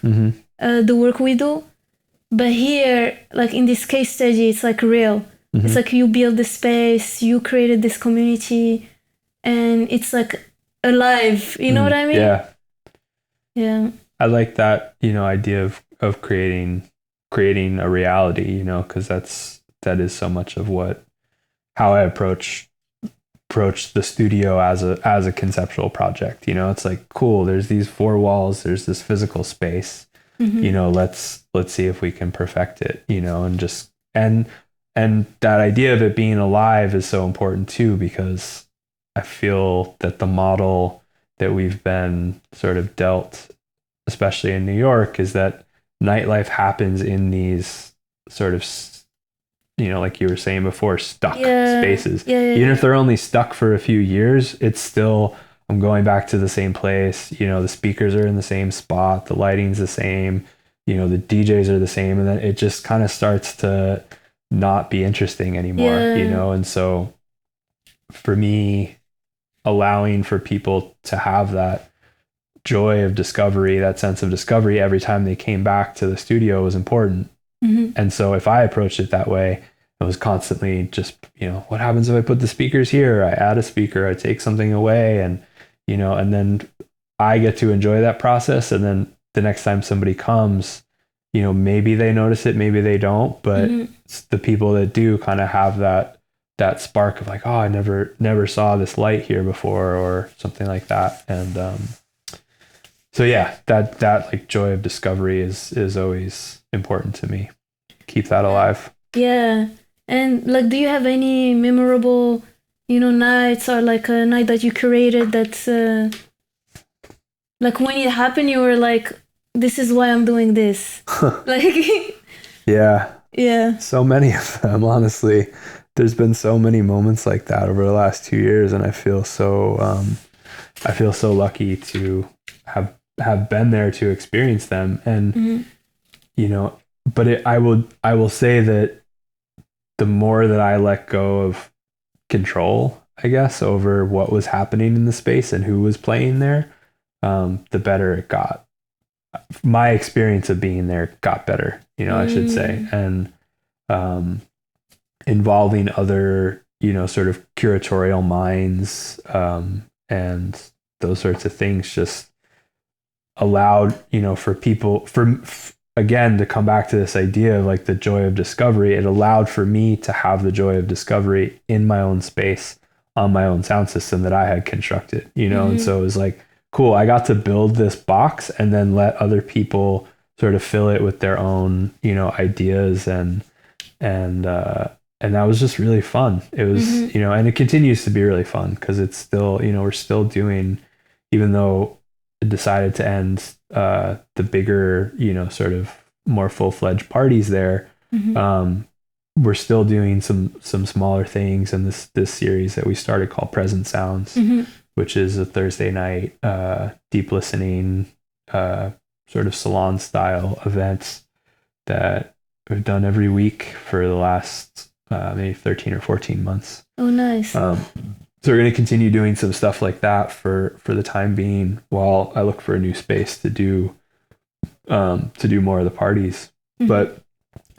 the work we do. But here, like in this case study, it's like real. It's like you build the space, you created this community, and it's like alive. You know what I mean? Yeah. Yeah. I like that, you know, idea of creating a reality, you know, because that is so much of how I approach the studio as a conceptual project. You know, it's like, cool, there's these four walls, there's this physical space, you know, let's see if we can perfect it, you know, and that idea of it being alive is so important too, because I feel that the model that we've been sort of dealt, especially in New York, is that nightlife happens in these sort of, you know, like you were saying before, stuck spaces. Even if they're only stuck for a few years, it's still, I'm going back to the same place. You know, the speakers are in the same spot, the lighting's the same, you know, the DJs are the same, and then it just kind of starts to not be interesting anymore, you know? And so for me, allowing for people to have that joy of discovery, that sense of discovery every time they came back to the studio was important. And so if I approached it that way, it was constantly just, you know, what happens if I put the speakers here? I add a speaker, I take something away, and, you know, and then I get to enjoy that process. And then the next time somebody comes, you know, maybe they notice it, maybe they don't, but the people that do kind of have that spark of like, oh, I never saw this light here before, or something like that. And so yeah, that like joy of discovery is always important to me. keep that alive. Yeah. And like, do you have any memorable, nights, or like a night that you curated that's like when it happened, you were like, this is why I'm doing this. Like, Yeah. yeah. So many of them, honestly. There's been so many moments like that over the last 2 years, and I feel so lucky to have been there to experience them. And but I will say that the more that I let go of control, I guess, over what was happening in the space and who was playing there, the better it got. My experience of being there got better, I should say. And involving other, sort of curatorial minds, and those sorts of things just allowed, for people, again, to come back to this idea of like the joy of discovery. It allowed for me to have the joy of discovery in my own space on my own sound system that I had constructed, and so it was like, cool, I got to build this box and then let other people sort of fill it with their own, ideas, and that was just really fun. It was, and it continues to be really fun because it's still, we're still doing, even though it decided to end the bigger, sort of more full-fledged parties there. We're still doing some smaller things in this series that we started called Present Sounds, which is a Thursday night deep listening sort of salon style events that we've done every week for the last maybe 13 or 14 months. Oh, nice. So we're going to continue doing some stuff like that for the time being, while I look for a new space to do more of the parties. But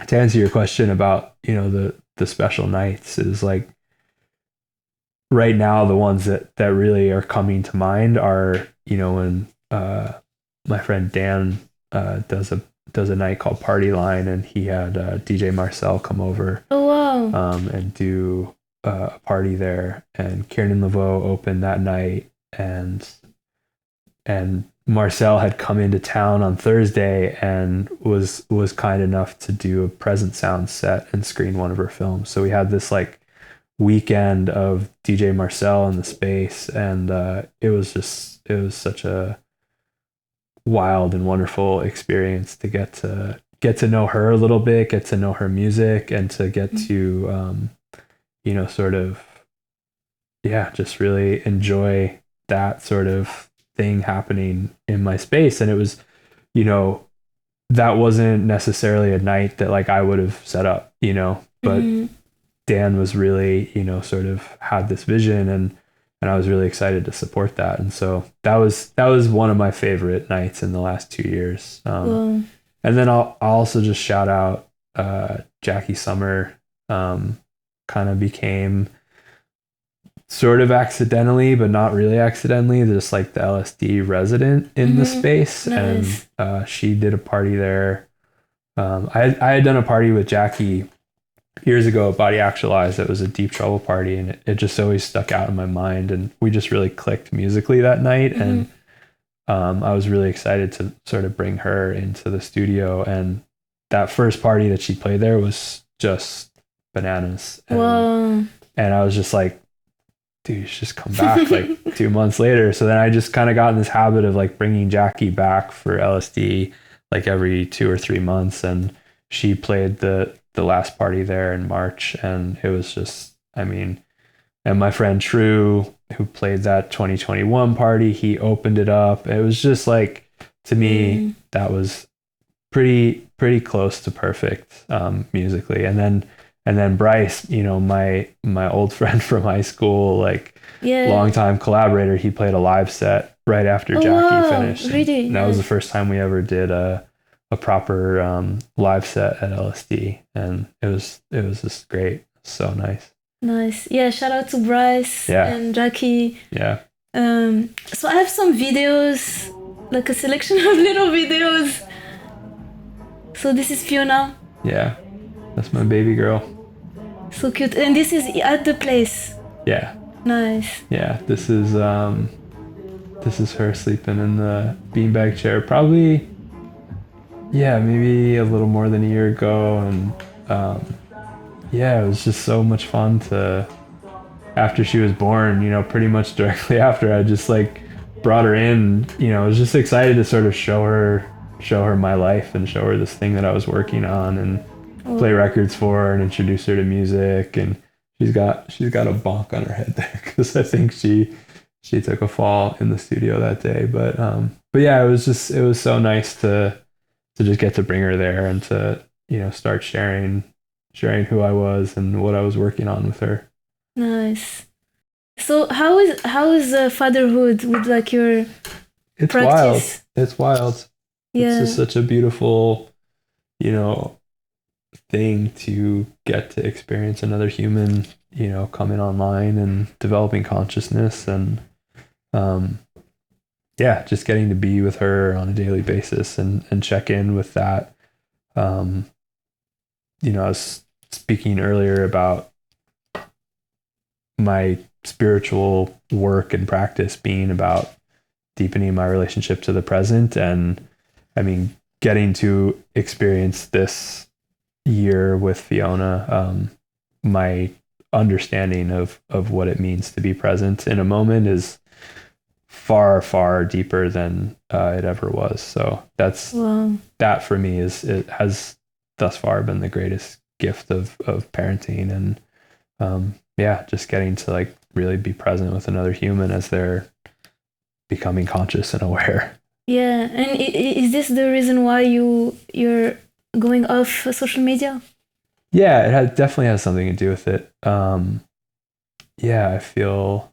to answer your question about, the special nights, is like, right now, the ones that really are coming to mind are, when my friend Dan does a night called Party Line, and he had DJ Marcel come over. Oh, wow. And do a party there, and Kieran Laveau opened that night, and Marcel had come into town on Thursday and was kind enough to do a Present Sound set and screen one of her films. So we had this like weekend of DJ Marcel in the space, and it was such a wild and wonderful experience to get to know her a little bit, get to know her music, and to get to sort of just really enjoy that sort of thing happening in my space. And it was, that wasn't necessarily a night that like I would have set up, but Dan was really, sort of had this vision, and I was really excited to support that. And so that was one of my favorite nights in the last 2 years. And then I'll also just shout out Jackie Summer. Kind of became sort of accidentally, but not really accidentally, just like the LSD resident in the space. Nice. And she did a party there. I had done a party with Jackie years ago at Body Actualized. It was a Deep Trouble party, and it just always stuck out in my mind, and we just really clicked musically that night. And I was really excited to sort of bring her into the studio, and that first party that she played there was just bananas. And I was just like, dude, you should just come back like 2 months later. So then I just kind of got in this habit of like bringing Jackie back for LSD like every 2 or 3 months, and she played the last party there in March, and it was just, and my friend True, who played that 2021 party, he opened it up. It was just like, to me, that was pretty close to perfect musically. And then Bryce, my old friend from high school, like longtime collaborator, he played a live set right after Jackie finished. Really? And that was the first time we ever did a proper live set at LSD, and it was just great. So nice. Nice. Yeah, shout out to Bryce and Jackie. Yeah. So I have some videos, like a selection of little videos. So this is Fiona. Yeah. That's my baby girl. So cute. And this is at the place. Yeah. Nice. Yeah, this is her sleeping in the beanbag chair. Probably Yeah, maybe a little more than a year ago, and yeah, it was just so much fun to after she was born, pretty much directly after, I just like brought her in, I was just excited to sort of show her my life and show her this thing that I was working on and play Oh, records for her and introduce her to music. And she's got a bonk on her head there because I think she took a fall in the studio that day. But yeah, it was so nice to just get to bring her there and to, start sharing who I was and what I was working on with her. nice. So how is fatherhood with like your It's wild. practice? It's wild. It's just Yeah. such a beautiful, you know, thing to get to experience another human, coming online and developing consciousness and um yeah, just getting to be with her on a daily basis and check in with that. Um, I was speaking earlier about my spiritual work and practice being about deepening my relationship to the present. And I mean, getting to experience this year with Fiona, my understanding of what it means to be present in a moment is far, far deeper than it ever was. So Wow. that for me it has thus far been the greatest gift of parenting. And yeah, just getting to like really be present with another human as they're becoming conscious and aware. Yeah. And is this the reason why you're going off social media? Yeah, definitely has something to do with it. Yeah, I feel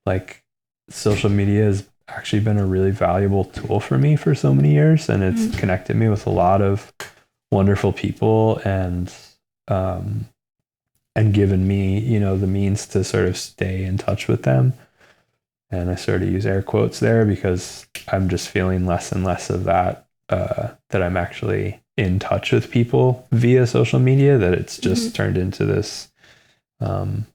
like social media has actually been a really valuable tool for me for so many years, and it's Mm. connected me with a lot of wonderful people um, and given me, the means to sort of stay in touch with them. And I sort of use air quotes there because I'm just feeling less and less of that, that I'm actually in touch with people via social media, that it's just Mhm. turned into this, um,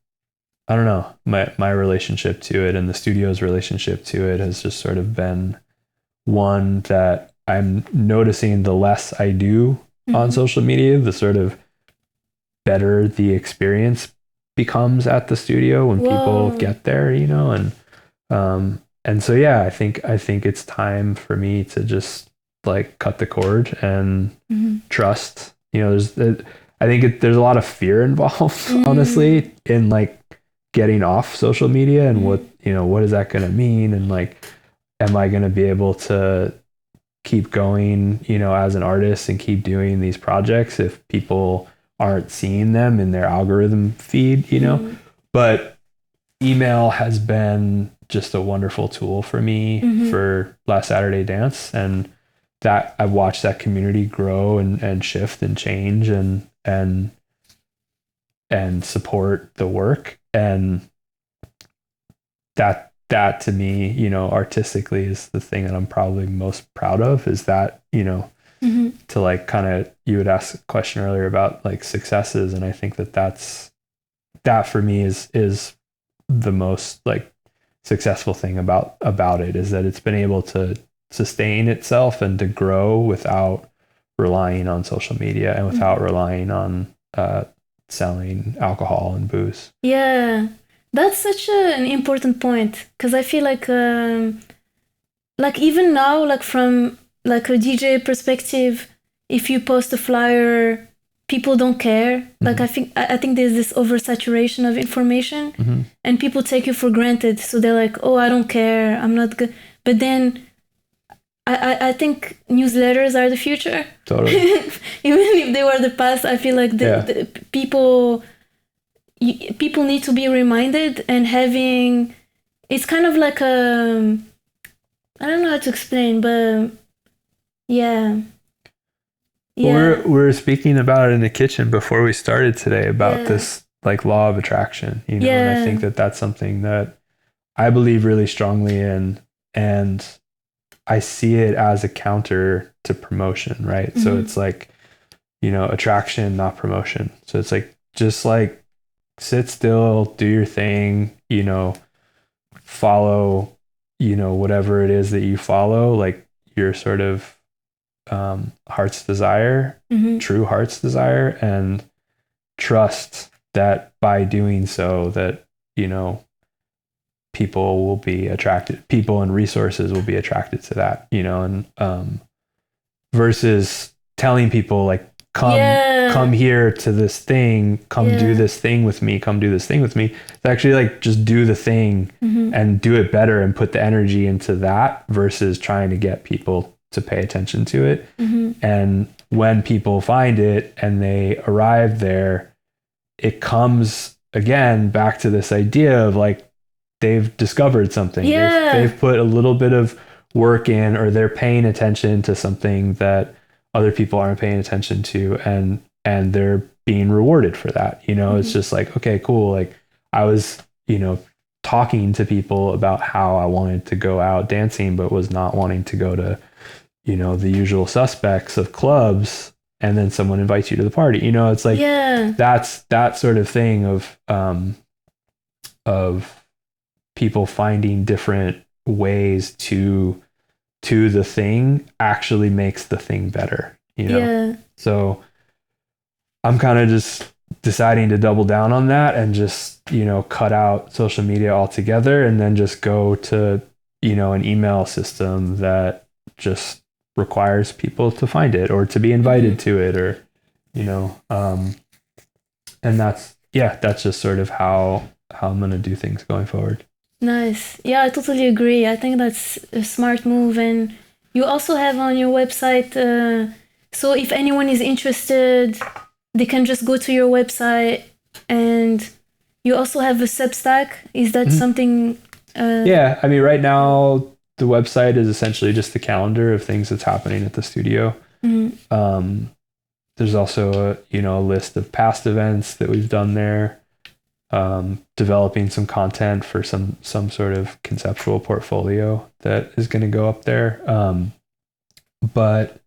I don't know, my relationship to it and the studio's relationship to it has just sort of been one that I'm noticing the less I do on Mhm. social media, the sort of better the experience becomes at the studio when people Wow. get there, and so yeah, I think it's time for me to just like cut the cord and Mhm. trust. I think there's a lot of fear involved, Mm. honestly, in like getting off social media and Mhm. what is that going to mean, and like, am I going to be able to keep going, as an artist and keep doing these projects if people aren't seeing them in their algorithm feed. Mhm. But email has been just a wonderful tool for me Mhm. for Last Saturday Dance, and that I've watched that community grow and shift and change and support the work. And that to me, artistically is the thing that I'm probably most proud of, is that, Mhm. to like kind of, you would ask a question earlier about like successes, and I think that for me is the most like successful thing about it, is that it's been able to sustain itself and to grow without relying on social media and without Mhm. relying on selling alcohol and booze. Yeah. That's such an important point because I feel like even now, like from like a DJ perspective, if you post a flyer, people don't care. Like Mm-hmm. I think there's this oversaturation of information, Mm-hmm. and people take you for granted. So they're like, "Oh, I don't care. I'm not good." But then I think newsletters are the future. Totally. Even if they were the past, I feel like Yeah. the people need to be reminded, and having it's kind of like a I don't know how to explain, but yeah, Well, yeah, we were speaking about it in the kitchen before we started today about yeah, this like law of attraction, and I think yeah. that that's something that I believe really strongly in, and I see it as a counter to promotion, right? So Mm-hmm. it's like, attraction, not promotion. So it's like, just like sit still, do your thing, follow, whatever it is that you follow, like you're sort of heart's desire, true heart's desire, and trust that by doing so that, you know, people will be attracted, people and resources will be attracted to that, you know, and versus telling people like, come here to this thing, do this thing with me, come do this thing with me. It's actually like just do the thing and do it better and put the energy into that versus trying to get people to pay attention to it. And when people find it and they arrive there, it comes again back to this idea of like they've discovered something. They've put a little bit of work in, or they're paying attention to something that other people aren't paying attention to, and they're being rewarded for that. You know, it's just like, okay, cool. Like I was, you know, talking to people about how I wanted to go out dancing, but was not wanting to go to, you know, the usual suspects of clubs. And then someone invites you to the party, you know, it's like, that's that sort of thing of people finding different ways to the thing actually makes the thing better, you know? So I'm kind of just deciding to double down on that and just, you know, cut out social media altogether and then just go to, you know, an email system that just requires people to find it or to be invited to it, or, you know, and that's just sort of how I'm going to do things going forward. Nice. Yeah, I totally agree. I think that's a smart move. And you also have on your website, so if anyone is interested, they can just go to your website, and you also have a Substack. Is that something? Yeah, I mean, right now the website is essentially just the calendar of things that's happening at the studio. There's also a list of past events that we've done there. Developing some content for some sort of conceptual portfolio that is going to go up there. But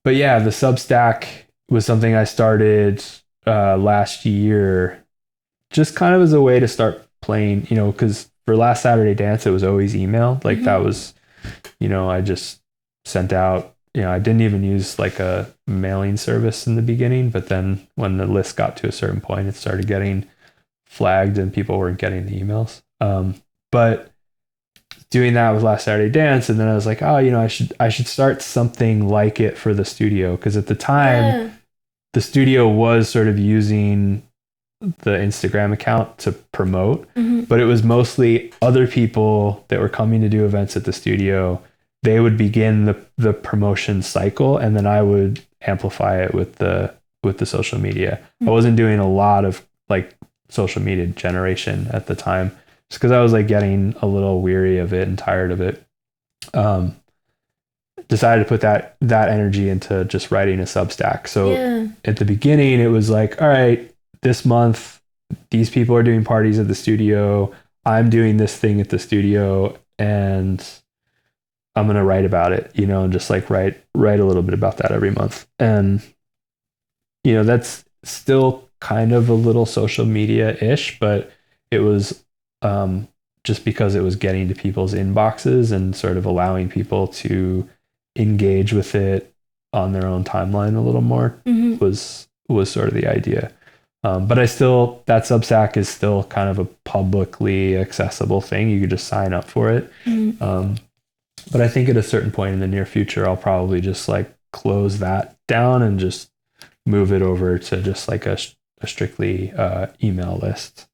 yeah, the Substack was something I started last year, just kind of as a way to start playing, because for Last Saturday Dance, it was always email. Like that was, I just sent out, I didn't even use like a mailing service in the beginning, but then when the list got to a certain point, it started getting flagged and people weren't getting the emails. But doing that with Last Saturday Dance, and then I was like, I should start something like it for the studio, because at the time the studio was sort of using the Instagram account to promote, but it was mostly other people that were coming to do events at the studio. They would begin the promotion cycle, and then I would amplify it with the social media. I wasn't doing a lot of like social media generation at the time, just because I was like getting a little weary of it and tired of it. Decided to put that energy into just writing a Substack. So at the beginning, it was like, all right, this month, these people are doing parties at the studio. I'm doing this thing at the studio, and I'm going to write about it, and just like write a little bit about that every month. And, that's still kind of a little social media-ish, but it was just because it was getting to people's inboxes and sort of allowing people to engage with it on their own timeline a little more was sort of the idea. But that Substack is still kind of a publicly accessible thing. You could just sign up for it. But I think at a certain point in the near future, I'll probably just like close that down and just move it over to just like a strictly email list.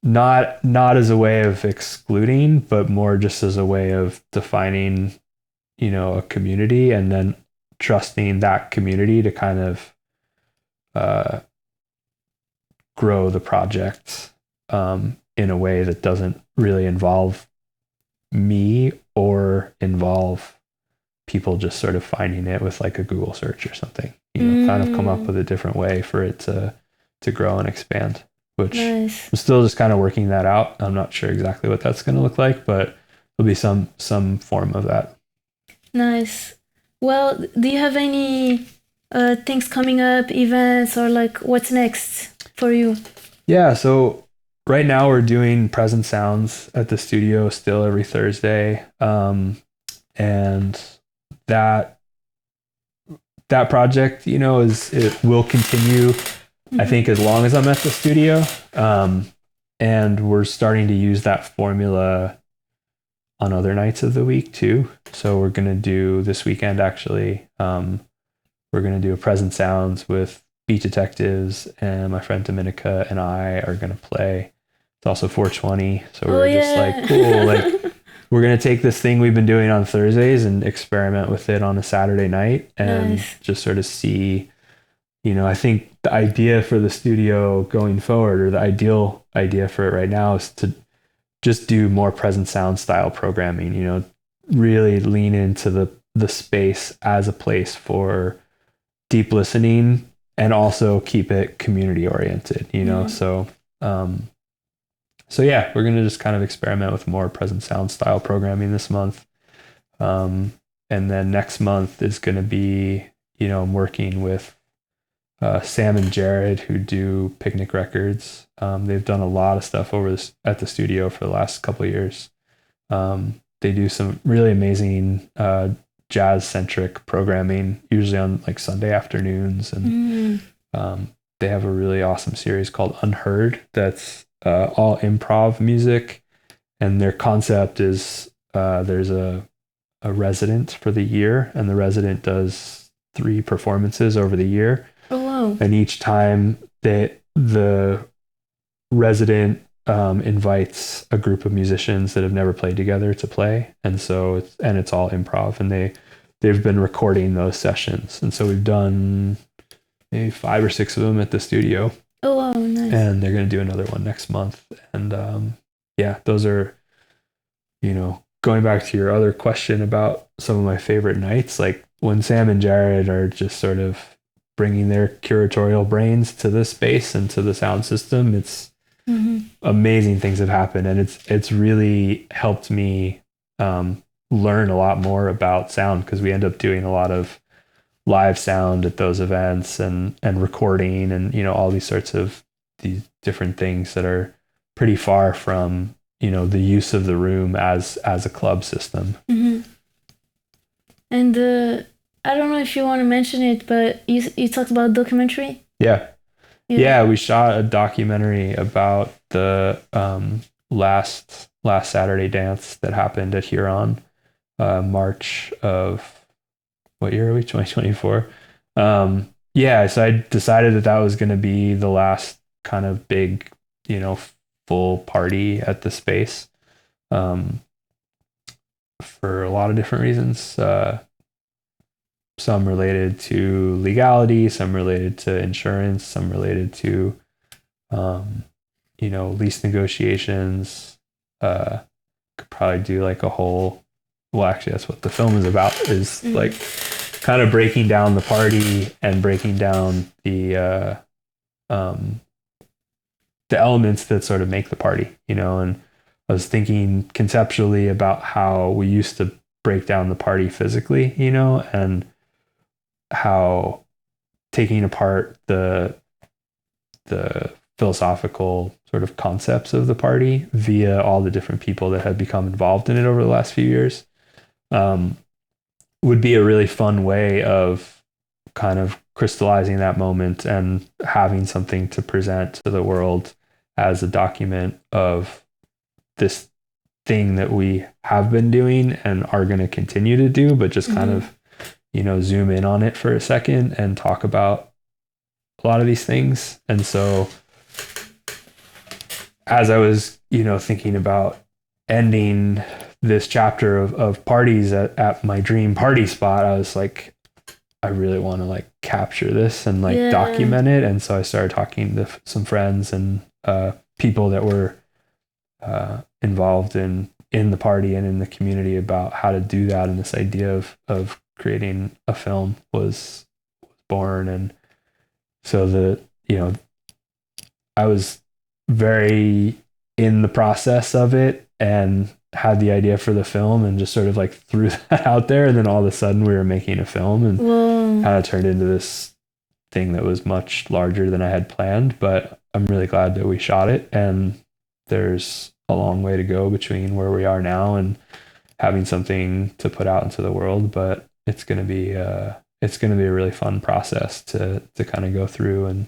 Not as a way of excluding, but more just as a way of defining, a community, and then trusting that community to kind of grow the project in a way that doesn't really involve me or involve people just sort of finding it with like a Google search or something. Kind of come up with a different way for it to grow and expand, which I'm still just kind of working that out. I'm not sure exactly what that's going to look like, but there'll be some form of that. Nice. Well, do you have any things coming up, events, or like what's next for you? Yeah, so right now we're doing Present Sounds at the studio still every Thursday. And that project, you know, it will continue, I think, as long as I'm at the studio. And we're starting to use that formula on other nights of the week too. So we're going to do this weekend, actually, we're going to do a Present Sounds with Beat Detectives, and my friend Dominica and I are going to play. It's also 420. So we're just like, cool. Like, we're going to take this thing we've been doing on Thursdays and experiment with it on a Saturday night and just sort of see, you know, I think the idea for the studio going forward, or the ideal idea for it right now, is to just do more Present Sound style programming, you know, really lean into the space as a place for deep listening and also keep it community oriented, you know? So yeah, we're going to just kind of experiment with more Present Sound style programming this month. And then next month is going to be, you know, I'm working with Sam and Jared, who do Picnic Records. They've done a lot of stuff at the studio for the last couple of years. They do some really amazing jazz centric programming, usually on like Sunday afternoons. And they have a really awesome series called Unheard that's all improv music. And their concept is there's a resident for the year, and the resident does 3 performances over the year. Oh, wow. And each time the resident invites a group of musicians that have never played together to play. And so it's all improv, and they've been recording those sessions. And so we've done maybe 5 or 6 of them at the studio. Oh, wow, nice. And they're going to do another one next month. And yeah, those are, you know, going back to your other question about some of my favorite nights, like when Sam and Jared are just sort of bringing their curatorial brains to the space and to the sound system, it's amazing things have happened. And it's really helped me learn a lot more about sound, because we end up doing a lot of live sound at those events and recording and, you know, all these sorts of these different things that are pretty far from, you know, the use of the room as a club system. And I don't know if you want to mention it, but you talked about documentary. Yeah, we shot a documentary about the last Saturday dance that happened at Huron, March of, what year are we? 2024. Yeah, so I decided that was going to be the last kind of big, you know, full party at the space, for a lot of different reasons. Some related to legality, some related to insurance, some related to, you know, lease negotiations. Could probably do like a whole, well, actually that's what the film is about, is like kind of breaking down the party and breaking down the elements that sort of make the party, you know. And I was thinking conceptually about how we used to break down the party physically, you know, and how taking apart the philosophical sort of concepts of the party via all the different people that have become involved in it over the last few years would be a really fun way of kind of crystallizing that moment and having something to present to the world as a document of this thing that we have been doing and are going to continue to do, but just kind of, you know, zoom in on it for a second and talk about a lot of these things. And so as I was, you know, thinking about ending this chapter of parties at my dream party spot, I was like, I really want to like capture this and like document it. And so I started talking to some friends and people that were involved in the party and in the community about how to do that. And this idea of creating a film was born. And so you know, I was very in the process of it and had the idea for the film and just sort of like threw that out there. And then all of a sudden we were making a film and kind of turned into this thing that was much larger than I had planned. But I'm really glad that we shot it, and there's a long way to go between where we are now and having something to put out into the world. But it's gonna be a really fun process to kind of go through. And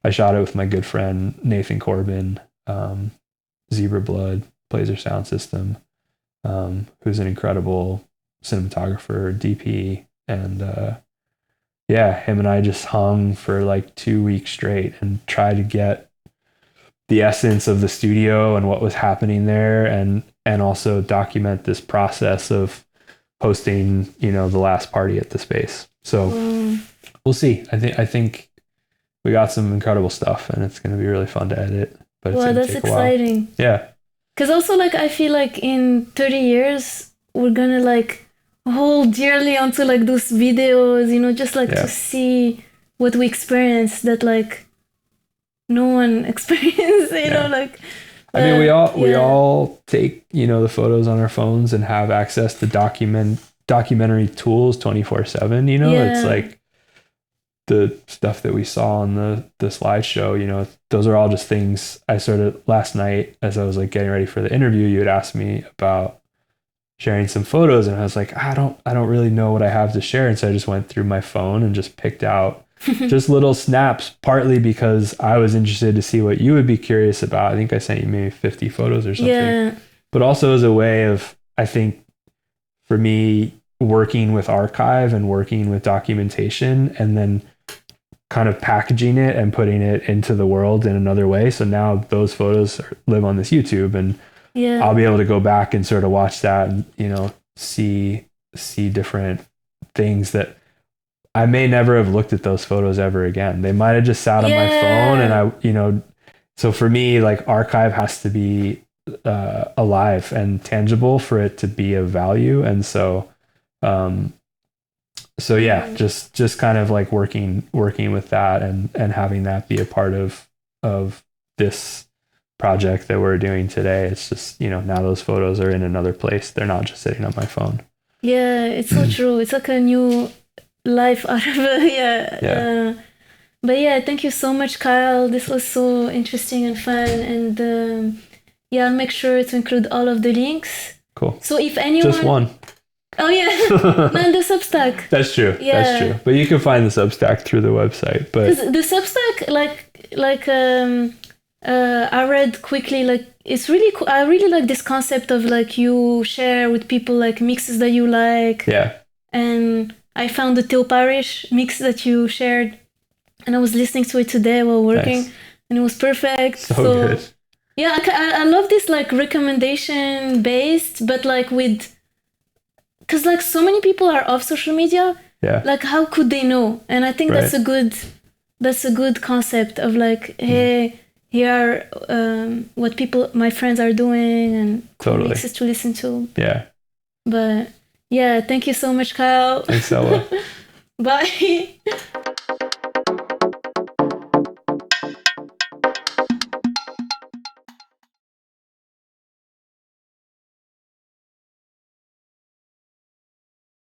I shot it with my good friend Nathan Corbin, Zebra Blood, Blazer Sound System, who's an incredible cinematographer, DP, and yeah, him and I just hung for like 2 weeks straight and tried to get the essence of the studio and what was happening there, and also document this process of hosting, you know, the last party at the space. So we'll see. I think we got some incredible stuff, and it's going to be really fun to edit. But it's that's take exciting. Yeah. Because also, like, I feel like in 30 years, we're gonna like hold dearly onto like those videos, you know, just like to see what we experienced that like no one experienced, you know, like. I mean, we all take, you know, the photos on our phones and have access to documentary tools 24/7. You know, it's like the stuff that we saw on the slideshow. You know, those are all just things I sort of last night as I was like getting ready for the interview. You had asked me about sharing some photos, and I was like, I don't really know what I have to share, and so I just went through my phone and just picked out just little snaps, partly because I was interested to see what you would be curious about. I think I sent you maybe 50 photos or something, but also as a way of, I think for me, working with archive and working with documentation and then kind of packaging it and putting it into the world in another way. So now those photos live on this YouTube, and I'll be able to go back and sort of watch that and, you know, see different things that I may never have looked at those photos ever again. They might have just sat on my phone, and I, you know, so for me, like, archive has to be alive and tangible for it to be of value. And so, just kind of like working with that and having that be a part of this project that we're doing today. It's just, you know, now those photos are in another place. They're not just sitting on my phone. Yeah, it's so true. It's like a new life out of it. But yeah, thank you so much, Kyle. This was so interesting and fun. And I'll make sure to include all of the links. Cool. So if anyone... Just one. Oh yeah, no, the Substack. That's true. Yeah. That's true. But you can find the Substack through the website. But the Substack, I read quickly, like, it's really cool. I really like this concept of like you share with people like mixes that you like. Yeah. And I found the Theo Parish mix that you shared, and I was listening to it today while working, and it was perfect. So good. Yeah, I love this like recommendation based, but like with, because like so many people are off social media. Yeah. Like, how could they know? And I think that's a good concept of like, hey, here are what my friends are doing, and cool mixes to listen to. Yeah. But yeah, thank you so much, Kyle. Thanks, Ella. Bye.